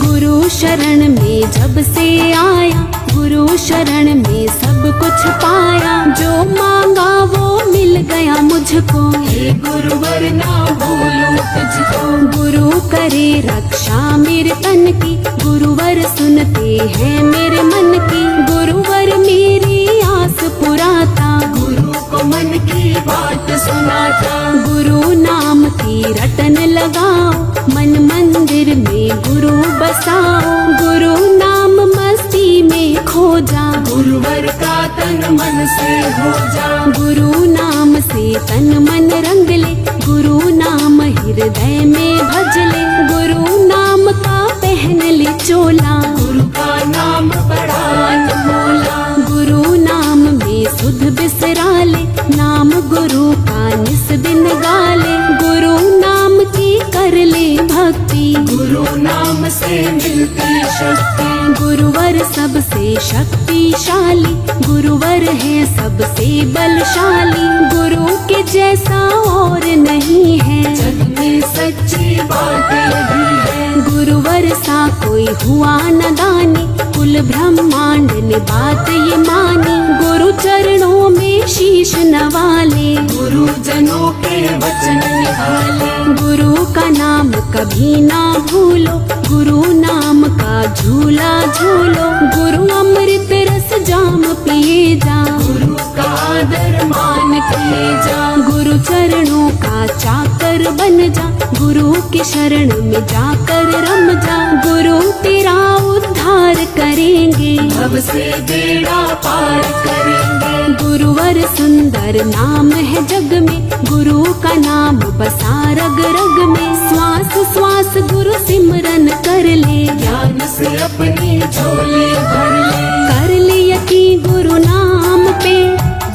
गुरु शरण में जब से आया, गुरु शरण में सब कुछ पाया। जो मांगा वो मिल गया मुझको, हे गुरुवर ना भूलूं तुझको। गुरु करे रक्षा मेरे तन की, गुरुवर सुनते हैं मेरे मन की। गुरुवर मेरी आस पुराता, गुरु को मन की बात सुनाता। गुरु नाम की रटन लगाओ, मन मंदिर में गुरु बसाओ। गुरु नाम मस्ती में खो जा, गुरुवर का तन मन से हो जा। गुरु नाम से तन मन रंग ले, गुरु नाम हृदय में भज ले। गुरु नाम का पहन ले चोला, गुरु का नाम बड़ा अनमोला। गुरु नाम में सुध बिसरा ले, नाम गुरु का निस दिन गाले। गुरु नाम की कर ले भक्ति, गुरु नाम से मिलती शक्ति। गुरुवर सबसे शक्तिशाली, गुरुवर है सबसे बलशाली। गुरु के जैसा और नहीं है, जग में सच्ची बात यही है। गुरुवर सा कोई हुआ न दानी, कुल ब्रह्मांड ने बात ये मानी। गुरु चरणों में शीश नवाले, गुरु जनों के वचन निभाले। गुरु का नाम कभी ना भूलो, गुरु नाम का झूला झूलो। गुरु अमृत रस जाम पिए जा, गुरु का आदर मान किए जा। गुरु चरणों का चाकर बन जा, गुरु के शरण में जाकर रम जा। गुरु तेरा उद्धार करेंगे, भव से बेड़ा पार करेंगे। गुरुवर सुंदर नाम है जग में, गुरु का नाम बसा रग रग में। श्वास श्वास गुरु सिमरन कर ले, ज्ञान से अपनी झोली भर ले। कर ले यकीन गुरु नाम पे,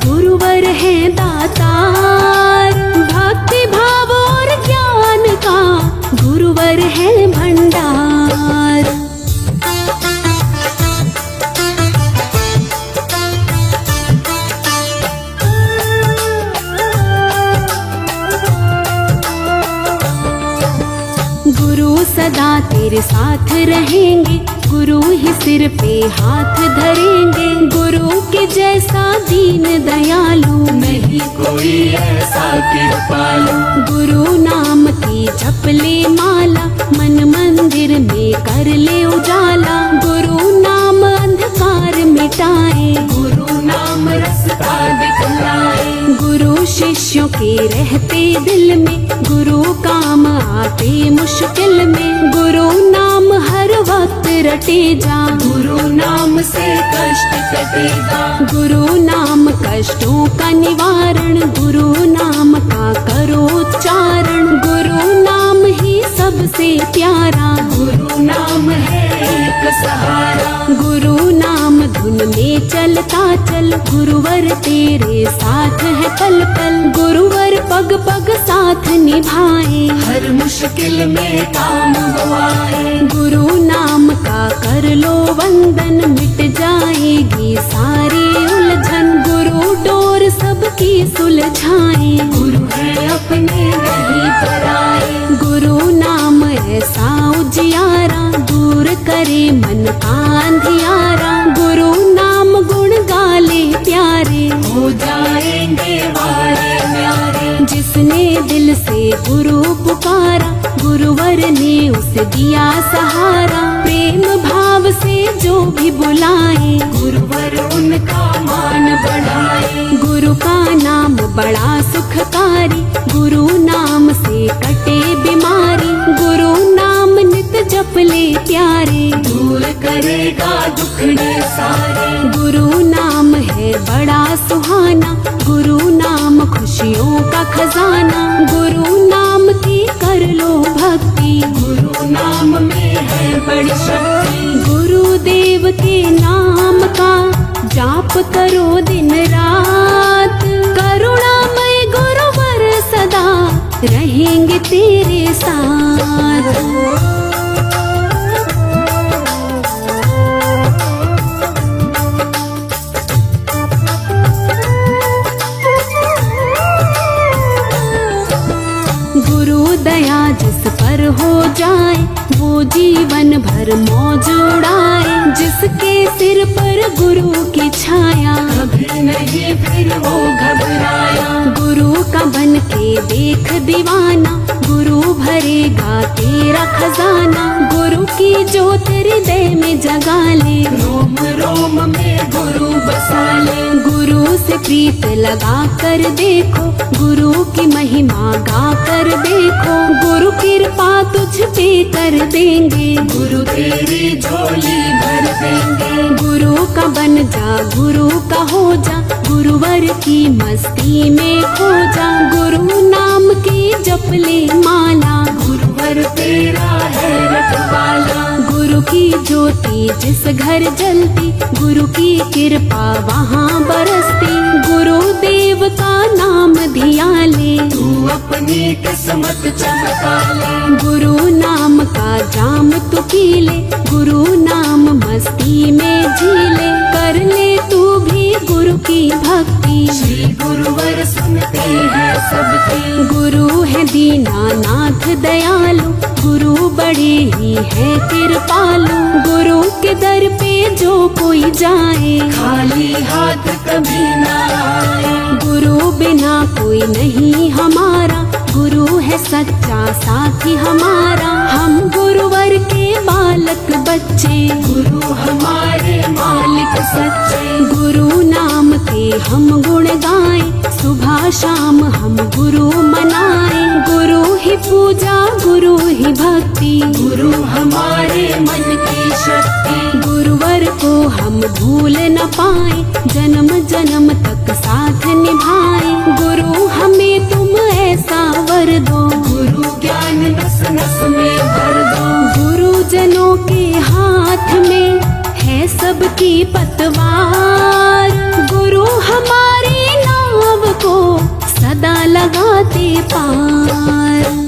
गुरुवर है दातार। भक्ति भाव और ज्ञान रहेंगे, गुरु ही सिर पे हाथ धरेंगे। गुरु के जैसा दीन दयालु नहीं कोई ऐसा कृपालु। गुरु नाम की जप ले माला, मन मंदिर में कर ले उजाला। गुरु नाम अंधकार मिटाए, गुरु नाम रास्ता दिखलाए। गुरु शिष्यों के रहते दिल में, गुरु काम आते मुश्किल में। गुरु नाम हर वक्त रटे जा, गुरु नाम से कष्ट कटेगा। गुरु नाम कष्टों का निवारण, गुरु नाम का करो उच्चारण। गुरु नाम ही सबसे प्यारा, गुरु नाम है एक सहारा। गुरु नाम धुन में चलता चल, गुरुवर तेरे साथ है पल पल। गुरुवर पग पग साथ निभाए, हर मुश्किल में काम गवाए। गुरु नाम का कर लो वंदन, मिट जाएगी सारी उलझन। गुरु डोर सबकी सुलझाए, गुरु है अपने नहीं पराए। गुरु नाम ऐसा उजियारा, दूर करे मन का अंधियारा। गुरु नाम गुण गाले प्यारे, हो जाएंगे वारे न्यारे। जिसने दिल से गुरु पुकारा, गुरुवर ने उसे दिया सहारा। प्रेम भाव से जो भी बुलाए, गुरुवर उनका मान बढ़ाए। गुरु का नाम बड़ा सुखकारी, गुरु नाम से कटे बीमारी। गुरु नाम नित जप ले प्यारे, दूर करेगा दुखड़े सारे। गुरु नाम है बड़ा सुहाना, गुरु नाम खुशियों का खजाना। गुरु नाम की कर लो भक्ति, गुरु नाम में है बड़ी शक्ति। गुरुदेव के नाम का जाप करो दिन रात। करुणामय गुरुवर सदा रहेंगे तेरे साथ। गुरु दया जिस पर हो जाए, वो जीवन भर मौज उड़ाए। जिसके सिर पर गुरु की छाया, कभी नहीं फिर वो घबराया। गुरु का बन के देख दीवाना, गुरु भरेगा तेरा खजाना। गुरु की ज्योत हृदय में जगा ले, रोम रोम में गुरु बसा ले। गुरु से प्रीत लगा कर देखो, गुरु की महिमा गा कर देखो। गुरु कृपा तुझ पे कर देंगे, गुरु तेरी झोली भर देंगे। गुरु का बन जा, गुरु का हो जा, गुरुवर की मस्ती में खो जा। गुरु नाम की जप ले माला, गुरुवर तेरा है रखवाला। गुरु की ज्योति जिस घर जलती, गुरु की कृपा वहाँ बरसती। गुरुदेव का नाम धिया ले, तू अपनी किस्मत चमका ले। गुरु नाम का जाम तू पी ले, गुरु नाम मस्ती में झीले। कर ले तू भी गुरु की भक्ति, श्री गुरुवर सुनते हैं सबकी। गुरु है दीनानाथ दयालु, गुरु बड़े ही है कृपालु। गुरु के दर पे जो कोई जाए, खाली हाथ कभी ना आए। गुरु बिना कोई नहीं हमारा, गुरु है सच्चा साथी हमारा। हम गुरुवर के बालक बच्चे, गुरु हमारे मालिक सच्चे। गुरु नाम के हम गुण गाएं, सुबह शाम हम गुरु मनाएं। गुरु ही पूजा, गुरु ही भक्ति, गुरु हमारे मन की शक्ति। गुरुवर को हम भूल न पाए, जन्म जन्म तक साथ निभाए। गुरु हमें तुम ऐसा वर दो, गुरु ज्ञान नस नस में भर दो। गुरुजनों के हाथ में है सबकी पतवार। गुरु हमारी नाव को सदा लगाते पार।